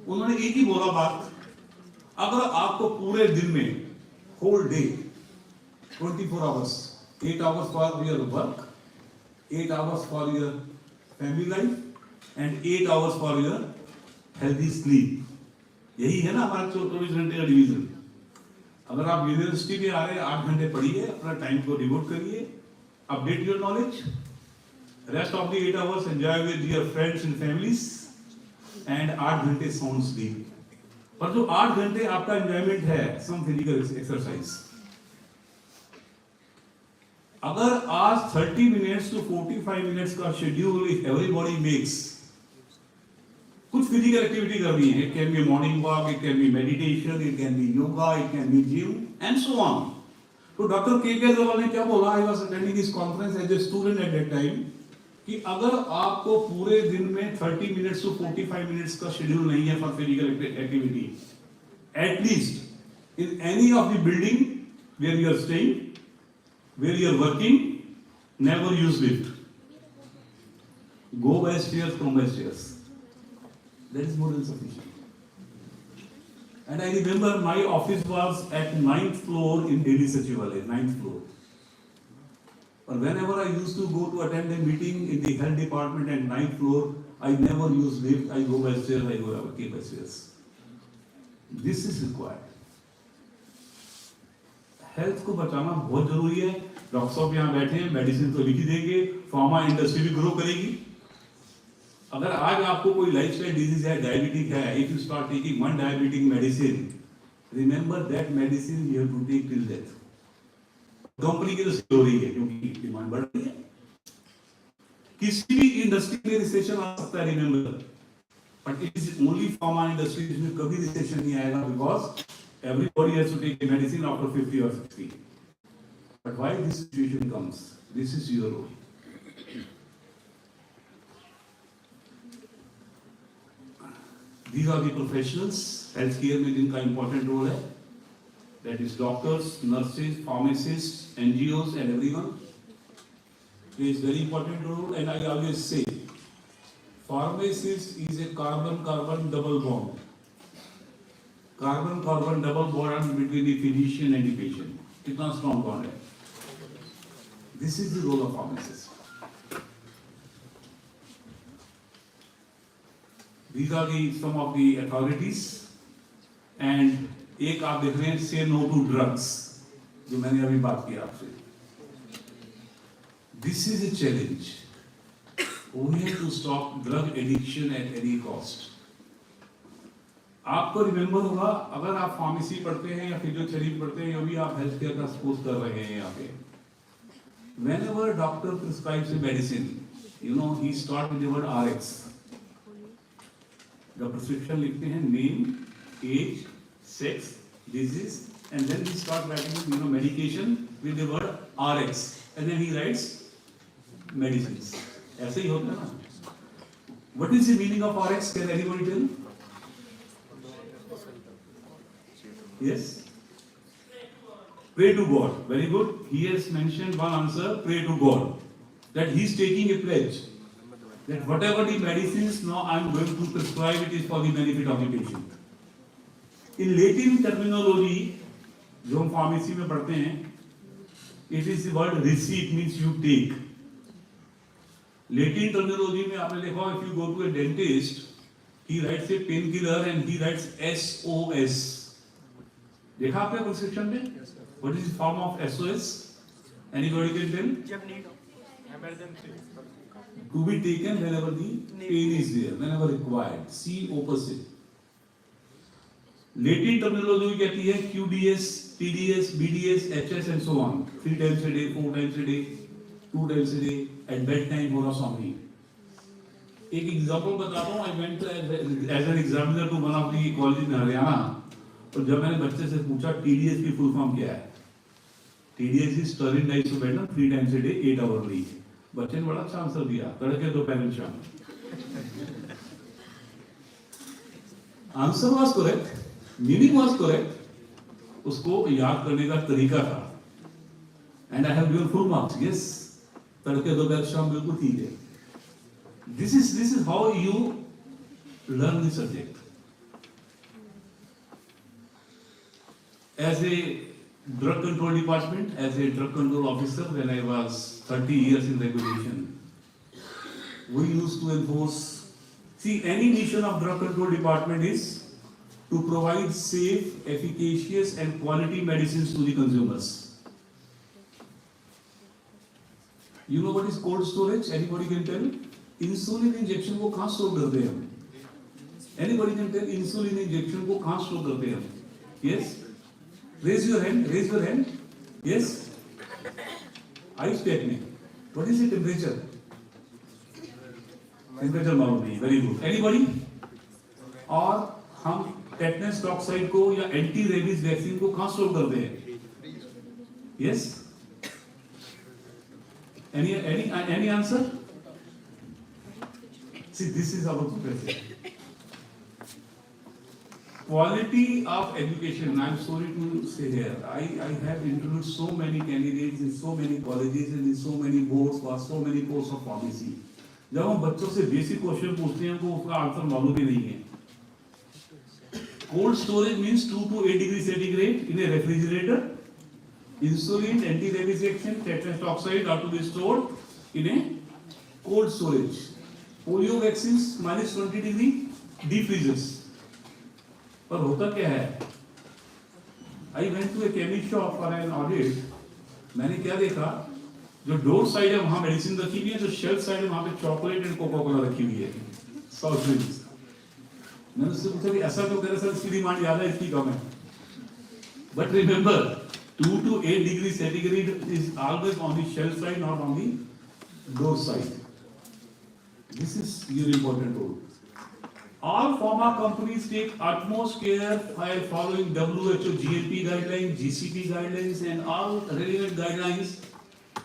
उन्होंने एक ही बोला बात, अगर आपको पूरे दिन में whole day 24 hours 8 hours for your work, 8 hours for your family life and 8 hours for your healthy sleep, यही है ना हमारा 24 घंटे का डिवीजन. अगर आप यूनिवर्सिटी में आ रहे हैं 8 घंटे पढ़िए, अपना टाइम को डिवोट करिए, update your knowledge, rest of the 8 hours enjoy with your friends and families and 8 घंटे साउंड स्लीप. पर जो 8 घंटे आपका एंजॉयमेंट है, सम फिजिकल एक्सरसाइज. अगर आज 30 minutes to 45 minutes का शेड्यूल इफ एवरीबॉडी मेक्स, कुछ फिजिकल एक्टिविटी करनी है, it can be morning walk, it can be meditation, it can be yoga, it can be gym and so on. तो doctor K K. Agarwal ने क्या बोला, I was attending this conference as a student at that time, कि अगर आपको पूरे दिन में 30 minutes to 45 minutes का शेड्यूल नहीं है for physical activity, at least in any of the building where you are staying, where you are working, never use lift, go by stairs, come by stairs. That is more than sufficient. And I remember my office was at 9th floor in Delhi Sachivalaya, 9th floor. But whenever I used to go to attend a meeting in the health department at 9th floor, I never use lift, I go by stairs, I go by stairs. This is required. Health को बचाना बहुत जरूरी है. Doctor साहब यहाँ बैठे हैं, medicine तो लिख ही देंगे, फार्मा इंडस्ट्री भी ग्रो करेगी. अगर आज आपको कोई लाइफस्टाइल डिजीज है, डायबिटिक है, if you start taking one diabetic medicine, remember that medicine you have to take till death. Company की तो सेल हो रही है क्योंकि डिमांड बढ़ रही है. किसी भी इंडस्ट्री में रिसेशन आ सकता है, remember, but it is only pharma industry जिसमें कभी रिसेशन नहीं आएगा, because everybody has to take a medicine after 50 or 60. But why this situation comes, this is your role. These are the professionals, healthcare में जिनका important role है, that is doctors, nurses, pharmacists, NGOs and everyone plays very important role. And I always say, pharmacist is a carbon-carbon double bond. Carbon-carbon double bond between the physician and the patient. कितना strong bond है. This is the role of pharmacist. These are some of the authorities, and एक आप देख रहे हैं, say no to drugs, जो मैंने अभी बात की आपसे. This is a challenge. We have to stop drug addiction at any cost. आपको रिमेंबर होगा, अगर आप फार्मेसी पढ़ते हैं या फिजियोथेरेपी पढ़ते हैं, या भी आप हेल्थ केयर का कोर्स कर रहे हैं यहाँ पे, whenever doctor prescribes a medicine, you know, he starts with the word RX. The prescription लिखते हैं name, age, sex, disease, and then we start writing medication with the word RX, and then he writes medicines. ऐसे ही होता है ना? What is the meaning of RX? Can anybody tell? Yes? Pray to God. Very good. He has mentioned one answer, pray to God. That he is taking a pledge. That whatever the medicines now I am going to prescribe, it is for the benefit of the patient. In Latin terminology, जो हम pharmacy में पढ़ते हैं, it is the word receipt, means you take. Latin terminology में आपने देखा, if you go to a dentist, he writes a painkiller and he writes SOS. देखा आपने prescription में? What is the form of SOS? Anybody can tell? जब need हो, emergency. To be taken whenever the pain is there, whenever required. C opposite. Latin terminology कहती है QDS, TDS, BDS, HS and so on. 3 times a day, 4 times a day, 2 times a day, at bedtime हो रहा something. एक example बताता हूँ. I went as an examiner to one of the colleges in Haryana. और जब मैंने बच्चे से पूछा TDS की फुल फॉर्म क्या है, TDS is steroid disobetan 3 times a day, 8 hourly. बच्चे ने बड़ा अच्छा आंसर दिया, तड़के दोपहर शाम. Answer was correct, meaning was correct, उसको याद करने का तरीका था. And I have given full marks. Yes, तड़के दोपहर शाम बिल्कुल ठीक है. This is how you learn the subject. As a drug control department, as a drug control officer, when I was 30 years in regulation, we used to enforce. See, any mission of drug control department is to provide safe, efficacious and quality medicines to the consumers. You know what is cold storage? Anybody can tell? Insulin injection को कहाँ store करते हैं हम? Anybody can tell? Insulin injection को कहाँ store करते हैं हम? Yes? Raise your hand. Raise your hand. Yes. Ice technique. What is the temperature? Temperature मालूम नहीं. Very good. Anybody? और हम tetanus toxoid को या anti rabies vaccine को कहाँ store करते हैं? Yes. Any answer? See, this is our professor. Quality of education, I am sorry to say here, I have interviewed so many candidates in so many colleges and in so many boards for so many courses of pharmacy. जब हम बच्चों से basic question पूछते हैं, उनको उसका answer मालूम ही नहीं है. Cold storage means 2 to 8 degrees centigrade in a refrigerator. Insulin, anti-rabies vaccine, tetanus toxoid are to be stored in a cold storage. Polio vaccines minus 20 degree deep freezers. पर होता क्या है? I went to a chemist shop for an audit. मैंने क्या देखा? जो door side है वहाँ मेडिसिन रखी हुई है, जो शेल्फ साइड है वहाँ पे चॉकलेट एंड कोका कोला रखी हुई है. Soft drinks. मैंने उससे पूछा कि ऐसा क्यों करे सर? इसकी डिमांड ज्यादा है, इसकी कम है. But remember, 2 to 8 degrees centigrade is always on the shelf side, not on the door side. This is your important role. All pharma companies take utmost care while following WHO GMP guidelines, GCP guidelines, and all relevant guidelines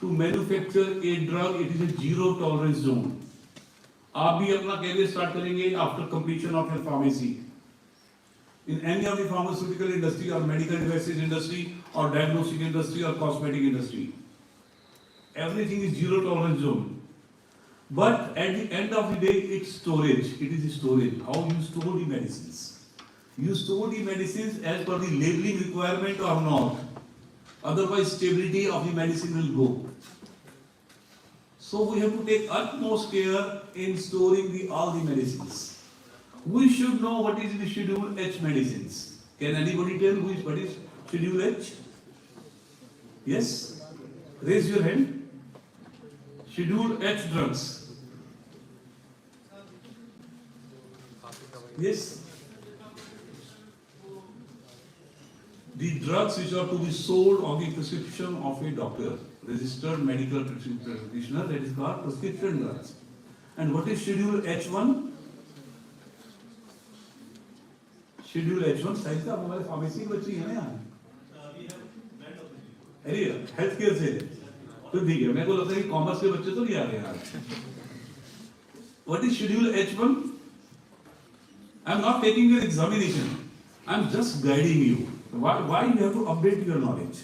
to manufacture a drug. It is a zero tolerance zone. आप भी अपना career start करेंगे after completion of your pharmacy. In any of the pharmaceutical industry or medical devices industry or diagnostic industry or cosmetic industry, everything is zero tolerance zone. But at the end of the day, it's storage. It is storage. How you store the medicines. You store the medicines as per the labeling requirement or not. Otherwise, stability of the medicine will go. So we have to take utmost care in storing all the medicines. We should know what is the Schedule H medicines. Can anybody tell what is Schedule H? Yes? Raise your hand. Schedule H drugs. Yes. The drugs which are to be sold on the prescription of a doctor, registered medical practitioner, that is called prescription drugs. And what is Schedule H1? Schedule H1 size का हमारे pharmacy के बच्चे हैं ना यहाँ। अरे health care से तो ठीक है, मेरे को लगता है कि कॉमर्स के बच्चे तो नहीं आ रहे यार। What is schedule H1? I am not taking your examination. I am just guiding you. Why you have to update your knowledge?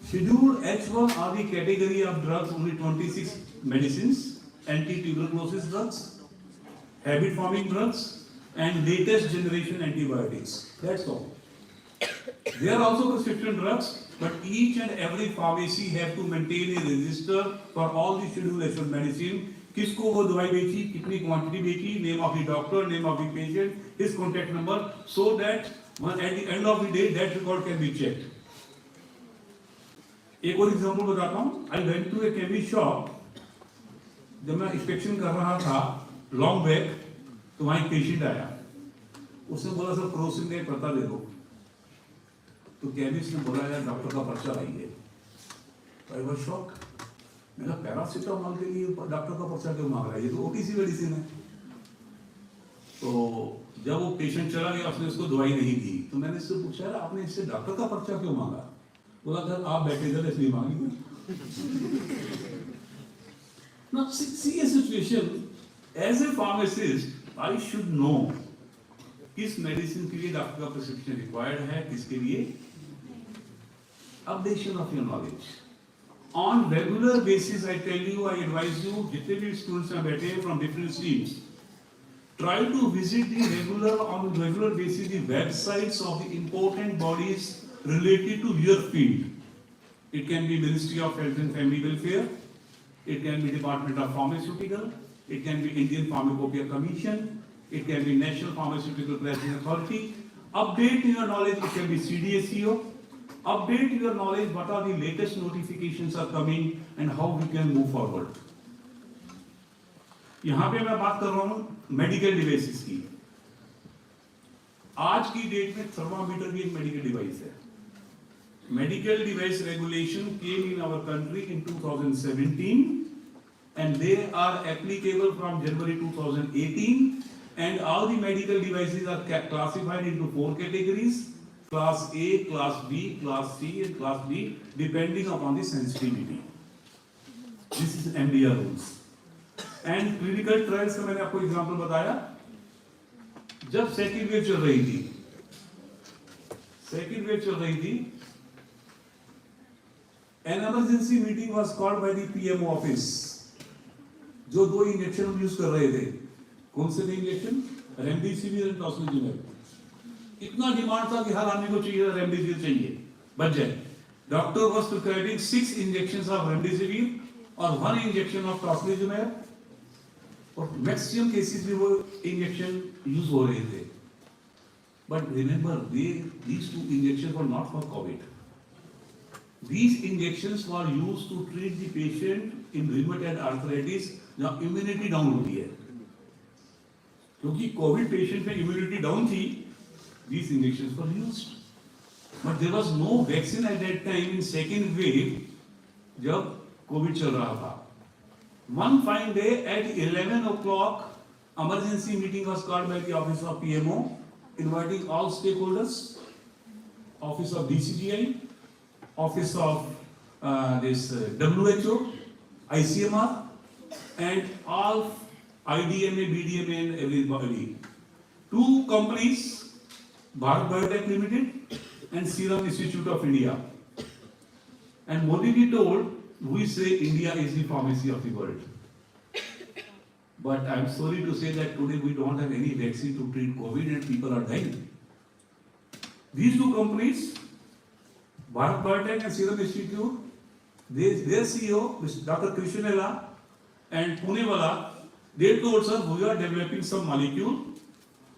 Schedule H1 are the category of drugs, only 26 medicines, anti-tuberculosis drugs, habit-forming drugs, and latest generation antibiotics. That's all. There are also prescription drugs, but each and every pharmacy have to maintain a register for all the schedule H1 medicine. किसको वो दवाई बेची, कितनी quantity बेची, name of the doctor, name of the patient, his contact number, so that at the end of the day that record can be checked. एक और example बताता हूँ। I went to a chemist shop. जब मैं inspection कर रहा था long back, तो वहाँ एक पेशेंट आया। उसने बोला सर क्रोसिन का एक पता दे दो। तो केमिस्ट ने बोला यार डॉक्टर का पर्चा लाइए। I was shock. मैंने पैरासिटामोल के लिए डॉक्टर का पर्चा क्यों मांग रहा है, ये तो ओटीसी मेडिसिन है। तो जब वो पेशेंट चला गया, उसने उसको दवाई नहीं दी, तो मैंने इससे पूछा यार आपने इससे डॉक्टर का पर्चा क्यों मांगा? बोला सर आप बैठे थे इसलिए मांगी। Now see a situation, as a pharmacist, I should know किस मेडिसिन के लिए डॉक्टर का प्रिस्क्रिप्शन रिक्वायर्ड है, किसके लिए। Updation of your knowledge on regular basis. I tell you, I advise you, जितने भी स्टूडेंट्स में बैठे हैं from different streams, try to visit on regular basis the websites of the important bodies related to your field. It can be Ministry of Health and Family Welfare, it can be Department of Pharmaceutical, it can be Indian Pharmacopoeia Commission, it can be National Pharmaceutical Pricing Authority. Update your knowledge, it can be CDSCO. Update your knowledge, what are the latest notifications are coming and how we can move forward. यहां पे मैं बात कर रहा हूं medical devices की। आज की डेट में थर्मामीटर भी एक मेडिकल डिवाइस है। Medical device regulation came in our country in 2017 and they are applicable from January 2018, and all the medical devices are classified into 4 categories: class A, class B, class C and class D, depending upon the sensitivity. This is MDR rules. And clinical trials का मैंने आपको example बताया। जब second wave चल रही थी, an emergency meeting was called by the PMO office. जो 2 injection हम यूज कर रहे थे, कौन से इंजेक्शन, रेमडेसिविर एंड टॉसिलिजुमैब। इतना डिमांड था कि हर आदमी को चाहिए रेमडेसिविर चाहिए, बच जाए। Doctor was prescribing 6 injections of remdesivir और 1 इंजेक्शन ऑफ टॉसिलिजुमैब, और मैक्सिमम केसेस में वो इंजेक्शन यूज हो रहे थे। But remember, these 2 injections were not for COVID. These injections were used to treat the patient in rheumatoid arthritis, जहाँ immunity down होती है। क्योंकि कोविड पेशेंट में इम्यूनिटी डाउन थी, these injections were used. But there was no vaccine at that time in second wave, जब Covid चल रहा था। One fine day at 11 o'clock, emergency meeting was called by the office of PMO, inviting all stakeholders, office of DCGI, office of WHO, ICMR, and all IDMA, BDMA, and everybody. 2 companies, Bharat Biotech Limited and Serum Institute of India. And Modi ji told, we say India is the pharmacy of the world. But I am sorry to say that today we don't have any vaccine to treat COVID and people are dying. These 2 companies, Bharat Biotech and Serum Institute, their CEO, Dr. Krishnella and Punewala, they told us we are developing some molecule,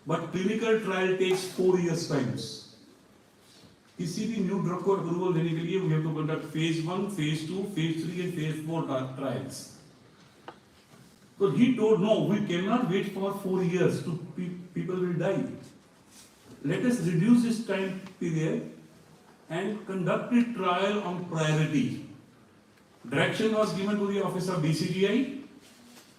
but clinical trial takes 4 years times. किसी भी new drug को approval देने के लिए we have to conduct phase 1, phase 2, phase 3 and phase 4 trials. So he told, no, we cannot wait for 4 years to people will die. Let us reduce this time period and conduct a trial on priority. Direction was given to the office of DCGI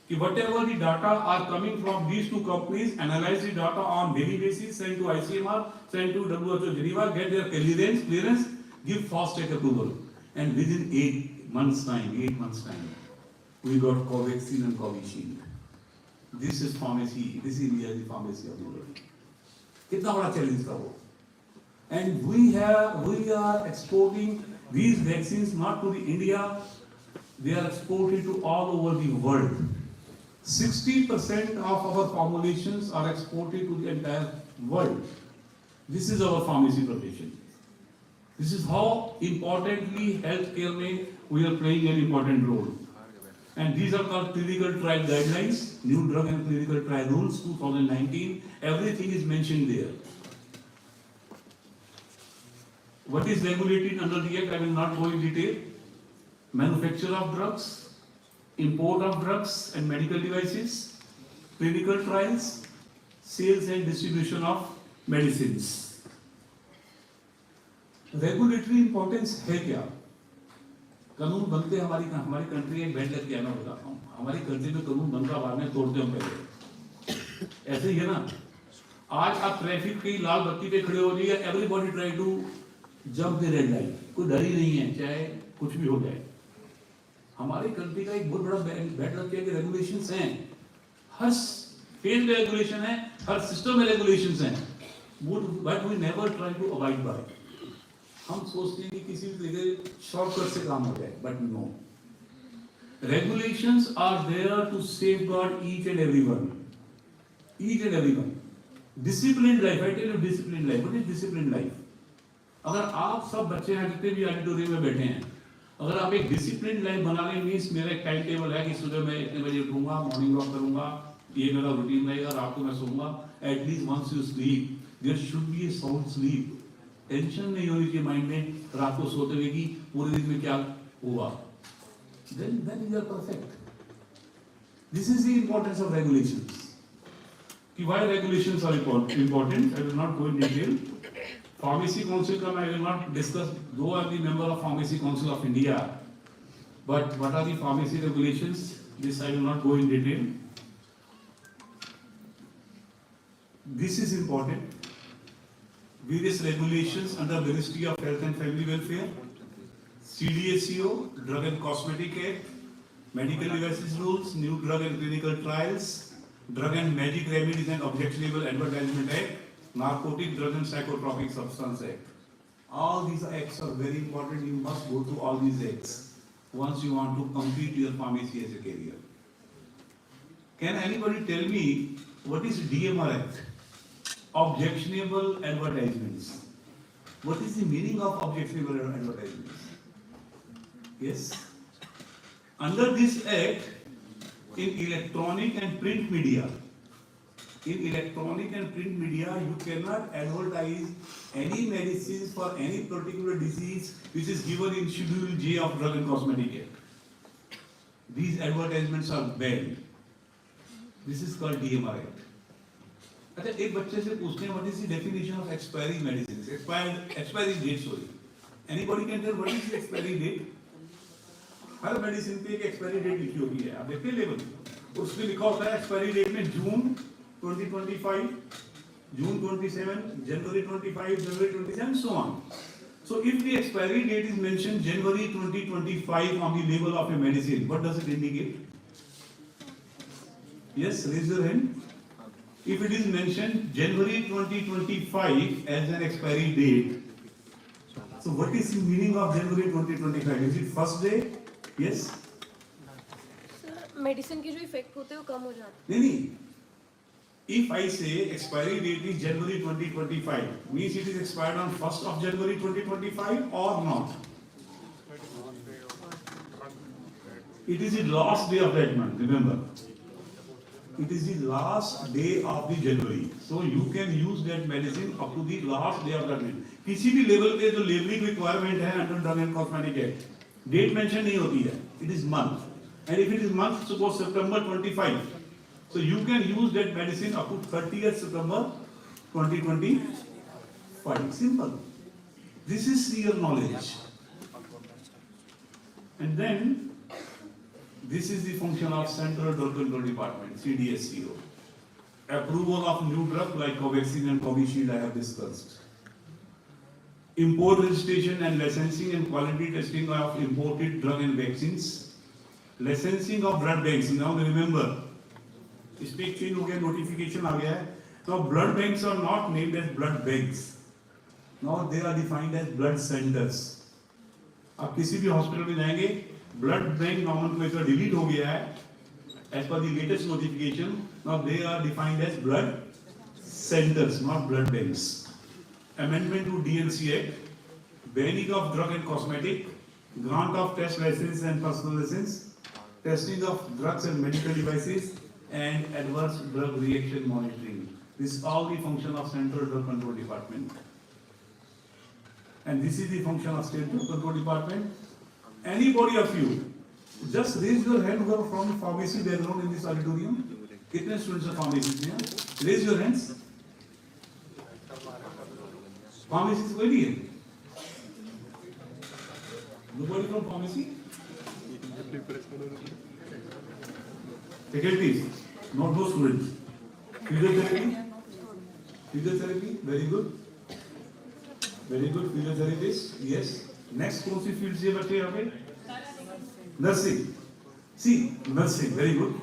कि whatever the data are coming from these two companies, analyze the data on daily basis, send to ICMR, send to WHO Geneva, get their clearance, give fast track approval. And within 8 months time, we got Covaxin and Covishield. This is pharmacy, this is India, the pharmacy of the world. कितना बड़ा challenge था वो? And we are exporting these vaccines not to the India, they are exported to all over the world. 60% of our formulations are exported to the entire world. This is our pharmacy profession. This is how importantly healthcare we are playing an important role. And these are called clinical trial guidelines, new drug and clinical trial rules 2019. Everything is mentioned there. What is regulated under the Act? I will not go in detail. Manufacture of drugs, import of drugs and medical devices, clinical trials, sales and distribution of medicines. Regulatory importance है क्या? कानून बनते हमारी country एक band लग गया ना बताता हूँ. हमारी कंट्री में कानून बनता बाद में तोड़ते हम पहले. ऐसे ही है ना. आज आप ट्रैफिक की लाल बत्ती पे खड़े हो जाइए, everybody try to jump the red light. कोई डर ही नहीं है, चाहे कुछ भी हो जाए. हमारी कंट्री का एक बहुत बड़ा बैड लग गया कि रेगुलेशंस हैं, हर फेज में रेगुलेशन है, हर सिस्टम में रेगुलेशंस हैं, but we never try to avoid by. हम सोचते हैं कि किसी भी जगह शॉर्टकट से काम हो जाए, but no. Regulations are there to safeguard each and everyone. Disciplined life, I tell you disciplined life. What is disciplined life? अगर आप सब बच्चे हैं जितने भी ऑडिटोरियम में बैठे हैं, अगर आप एक डिसिप्लिन लाइफ बनाने मीन्स मेरा एक टाइम टेबल है कि सुबह मैं इतने बजे उठूंगा, मॉर्निंग वॉक करूंगा, ये मेरा रूटीन रहेगा, रात को मैं सोऊंगा. At least once you sleep there should be a sound sleep. Tension नहीं होनी चाहिए माइंड में रात को सोते हुए कि पूरे दिन में क्या हुआ. Then you are perfect. This is the importance of regulations. कि why regulations are important, I will not go in detail. Pharmacy Council I will not discuss, though I am the member of Pharmacy Council of India. But what are the pharmacy regulations? This I will not go in detail. This is important. Various regulations under Ministry of Health and Family Welfare, CDSCO, Drug and Cosmetic Act, Medical Devices Rules, New Drug and Clinical Trials, Drug and Magic Remedies and Objectionable Advertisement Act, Narcotic Drug and Psychotropic Substance Act. All these acts are very important. You must go through all these acts once you want to complete your pharmacy as a career. Can anybody tell me what is DMR Act? Objectionable advertisements. What is the meaning of objectionable advertisements? Yes. Under this act, in electronic and print media, you cannot advertise any medicines for any particular disease which is given in Schedule J of Drug and Cosmetic Act. These advertisements are banned. This is called DMR Act. अच्छा, एक बच्चे से पूछते हैं what is the definition of expiry medicines? Expiry date, sorry. Anybody can tell what is the expiry date? Her medicine पे एक expiry date लिखी होती है. आप देखते हैं लेबल, उसमें लिखा होता है एक्सपायरी डेट में जून 2025, June 27, January 25, January 27, so on. So if the expiry date is mentioned January 2025 on the label of a medicine, what does it indicate? Yes, raise your hand. If it is mentioned January 2025 as an expiry date, so what is the meaning of January 2025? Is it first day? Yes? Medicine की जो effect होते हैं वो कम हो जाते हैं. नहीं. If I say expiry date is January 2025, means it is expired on 1st of January 2025 or not? It is the last day of that month, remember. It is the last day of the January. So you can use that medicine up to the last day of that month. किसी भी level पे जो labelling requirement है under drug and cosmetic act, date mention नहीं होती है. It is month. And if it is month, suppose September 25. So you can use that medicine up to 30th September 2025. Simple. This is your knowledge. And then This is the function of Central Drug Control Department, CDSCO. Approval of new drug like Covaxin and Covishield I have discussed. Import registration and licensing and quality testing of imported drug and vaccines. Licensing of blood banks. Now remember, इसमें एक change हो गया, notification आ गया है. Now blood banks are not named as blood banks. Now they are defined as blood centers. आप किसी भी hospital में जाएंगे, ब्लड बैंक नॉमेनक्लेचर डिलीट हो गया है. As per the latest notification, now they are defined as blood centers, not blood banks. Amendment to DNC Act, banning of drug and cosmetic, grant of test license and personal license, testing of drugs and medical devices, and adverse drug reaction monitoring. This is all the function of Central Drug Control Department. And this is the function of State Drug Control Department. Anybody of you, just raise your hand who are from pharmacy background in this auditorium. कितने students are pharmacists हैं? Raise your hands. Pharmacist कोई नहीं है? Nobody from pharmacy? Faculties, not those students. Physiotherapy? Physiotherapy, very good. Very good, physiotherapist, yes. Next कौन सी field से बच्चे यहाँ पे? Nursing. See, nursing, very good.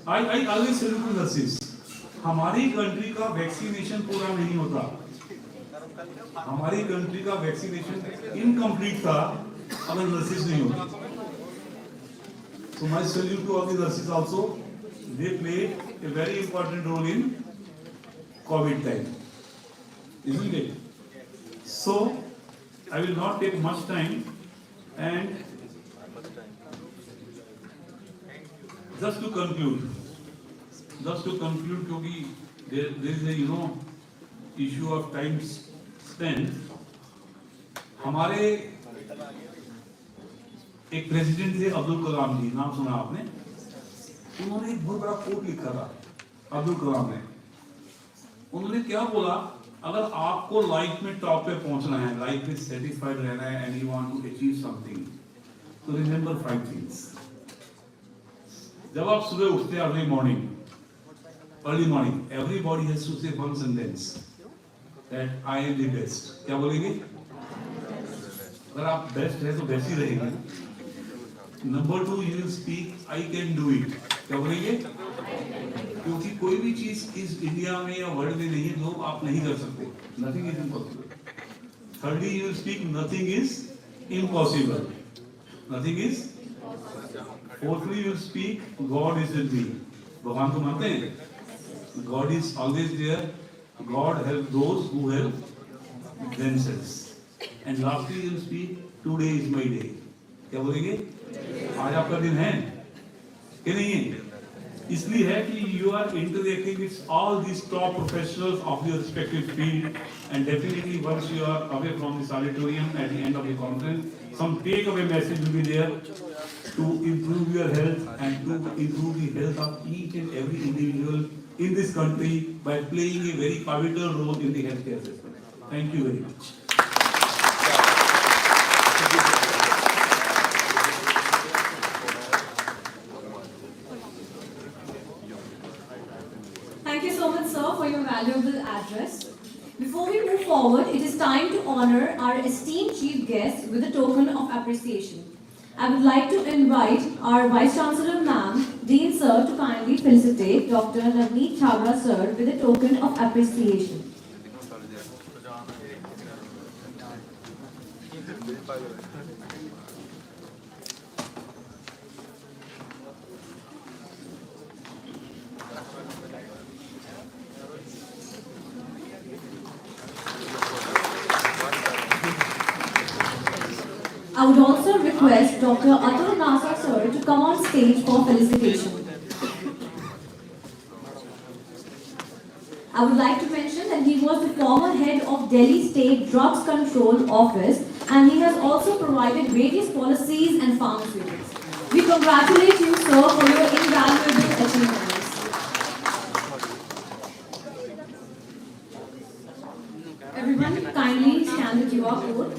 I always salute to nurses. हमारी country का वैक्सीनेशन पूरा नहीं होता. हमारी कंट्री का वैक्सीनेशन इनकम्प्लीट था अगर नर्सेज नहीं होती. So my salute to all the nurses also. They played a very important role in COVID time, isn't it? So I will not take much time, and just to conclude, क्योंकि there is a issue of time spent. हमारे एक president थे अब्दुल कलाम जी, नाम सुना आपने? उन्होंने एक बहुत बड़ा कोट लिखा था अब्दुल कलाम ने. उन्होंने क्या बोला, अगर आपको लाइफ में टॉप पे पहुंचना है, लाइफ में सेटिस्फाइड रहना है, and you want to achieve something, तो रिमेंबर 5 थिंग्स. जब आप सुबह उठते हैं early morning, everybody has to say one sentence that I am the best. क्या बोलेंगे? अगर आप बेस्ट है तो बेस्ट ही रहेंगे. Number 2, you will speak I can do it. क्या बोलेंगे? क्योंकि कोई भी चीज इस इंडिया में या वर्ल्ड में नहीं है जो आप नहीं कर सकते. Nothing is impossible. Thirdly, you will speak nothing is impossible. Nothing is. Fourthly, you will speak God is with me. भगवान को मानते हैं? God is always there. God help those who help themselves. And lastly, you will speak today is my day. क्या बोलेंगे? आज आपका दिन है कि नहीं है? इसलिए है कि you are interacting with all these top professionals of your respective field, and definitely once you are away from this auditorium at the end of the conference, some takeaway message will be there to improve your health and to improve the health of each and every individual in this country by playing a very pivotal role in the healthcare system. Thank you very much. Thank you so much, sir, for your valuable address. Before we move forward, it is time to honor our esteemed chief guest with a token of appreciation. I would like to invite our Vice Chancellor, Ma'am, Dean Sir, to kindly felicitate Dr. Navneet Chhabra, Sir, with a token of appreciation. I would also request Dr. Atul Nasa, Sir, to come on stage for felicitation. I would like to mention that he was the former head of Delhi State Drugs Control Office, and he has also provided various policies and pharmaceuticals. We congratulate you, sir, for your invaluable achievements. Everyone, kindly scan the QR code.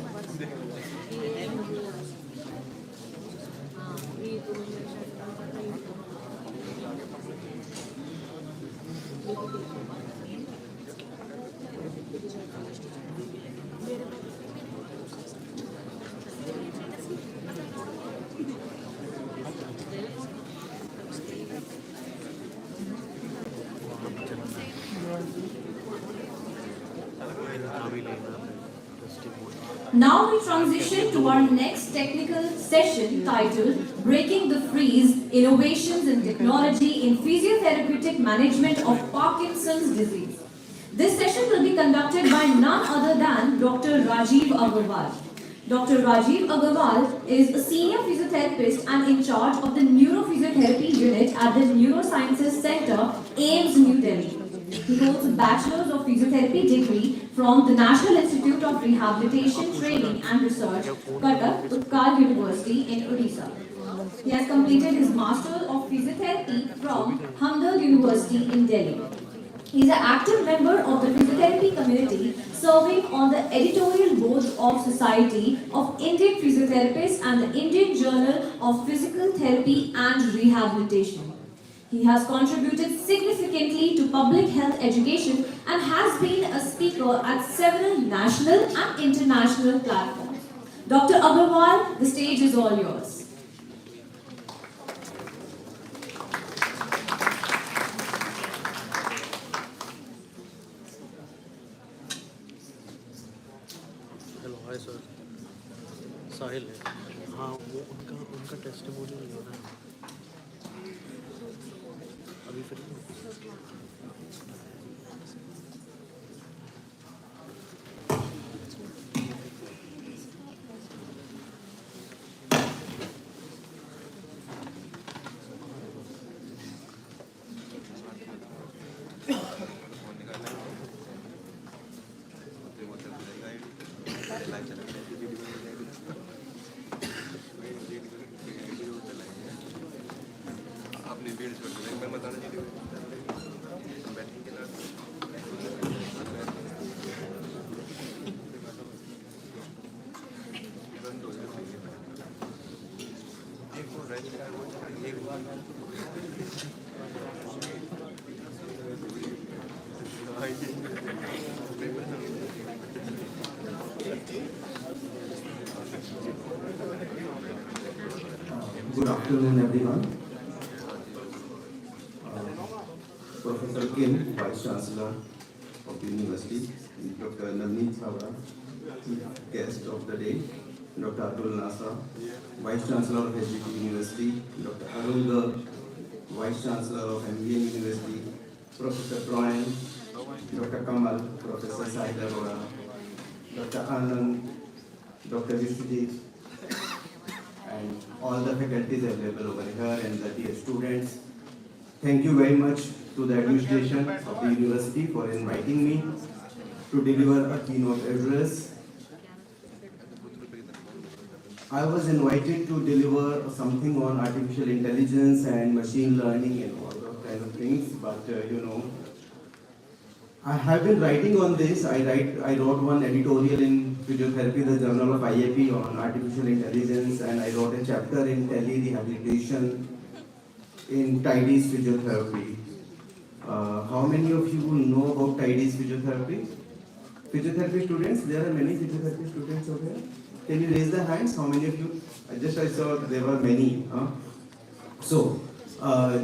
Now we transition to our next technical session titled Breaking the Freeze Innovations in Technology in Physiotherapeutic Management of Parkinson's Disease. This session will be conducted by none other than Dr. Rajiv Agarwal. Dr. Rajiv Agarwal is a senior physiotherapist and in charge of the Neurophysiotherapy Unit at the Neurosciences Center, AIMS, New Delhi. He holds a Bachelor's of Physiotherapy degree from the National Institute of Rehabilitation, Training and Research, Cuttack, Goenka University in Odisha. He has completed his Master's of Physiotherapy from Hamdard University in Delhi. He is an active member of the physiotherapy community, serving on the editorial boards of Society of Indian Physiotherapists and the Indian Journal of Physical Therapy and Rehabilitation. He has contributed significantly to public health education and has been a speaker at several national and international platforms. Dr. Agarwal, the stage is all yours. Hello hi sir Sahil है हाँ वो उनका testimonial लेना है अभी free Good afternoon, everyone. Professor Kim, Vice Chancellor of the University, Dr. Navneet Savra, guest of the day, Dr. Atul Nasa, Vice Chancellor of HGT University, Dr. Arun Garg, Vice Chancellor of MBN University, Professor Brian, Dr. Kamal, Professor Sahil Arora, Dr. Anand, Dr. Vishwajit, and all the faculties available over here and the dear students. Thank you very much to the administration of the university for inviting me to deliver a keynote address. I was invited to deliver something on artificial intelligence and machine learning and all those kind of things, but I have been writing on this. I wrote one editorial in Physiotherapy, the Journal of IAP, on artificial intelligence, and I wrote a chapter in tele-rehabilitation in TIDES physiotherapy. How many of you know about TIDES physiotherapy? Physiotherapy students, there are many physiotherapy students over here. Can you raise the hands? How many of you? I saw there were many.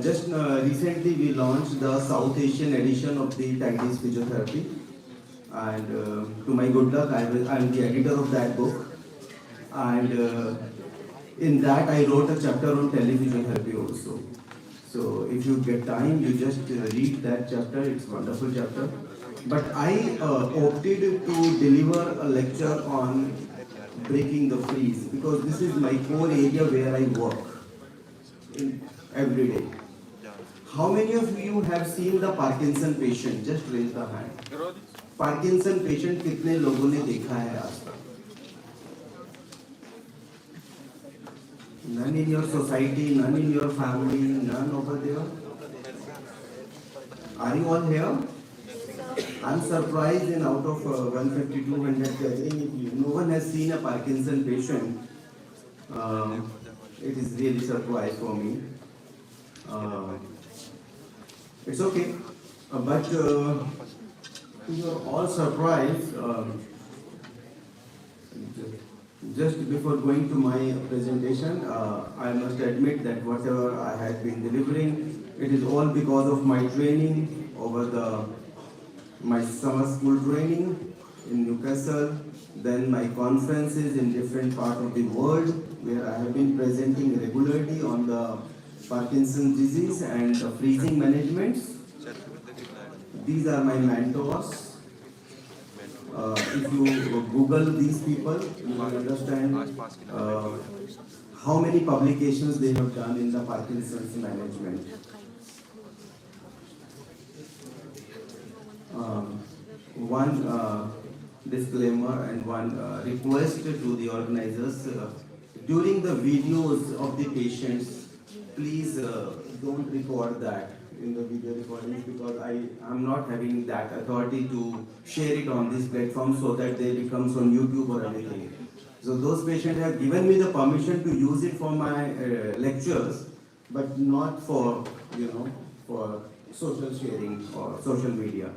Just recently we launched the South Asian edition of the TIDES physiotherapy, and to my good luck, I am the editor of that book, and in that I wrote a chapter on telephysiotherapy also. So if you get time, you just read that chapter. It's a wonderful chapter. But I opted to deliver a lecture on breaking the freeze because this is my core area where I work every day. How many of you have seen the Parkinson patient? Just raise the hand. Parkinson patient कितने लोगों ने देखा है आज तक? None in your society, none in your family, none over there. Are you all here? I'm surprised in out of 150, 200 gathering, no one has seen a Parkinson patient. It is really surprise for me. It's okay, but you're all surprised, just before going to my presentation, I must admit that whatever I had been delivering, it is all because of my training over my summer school training in Newcastle, then my conferences in different parts of the world where I have been presenting regularly on the Parkinson's disease and the freezing management. These are my mentors. If you Google these people, you will understand how many publications they have done in the Parkinson's management. One disclaimer and one request to the organizers. During the videos of the patients, please don't record that in the video recordings, because I am not having that authority to share it on this platform so that they becomes on YouTube or anything. So those patients have given me the permission to use it for my lectures, but not for, for social sharing or social media.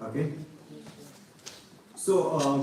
Okay? So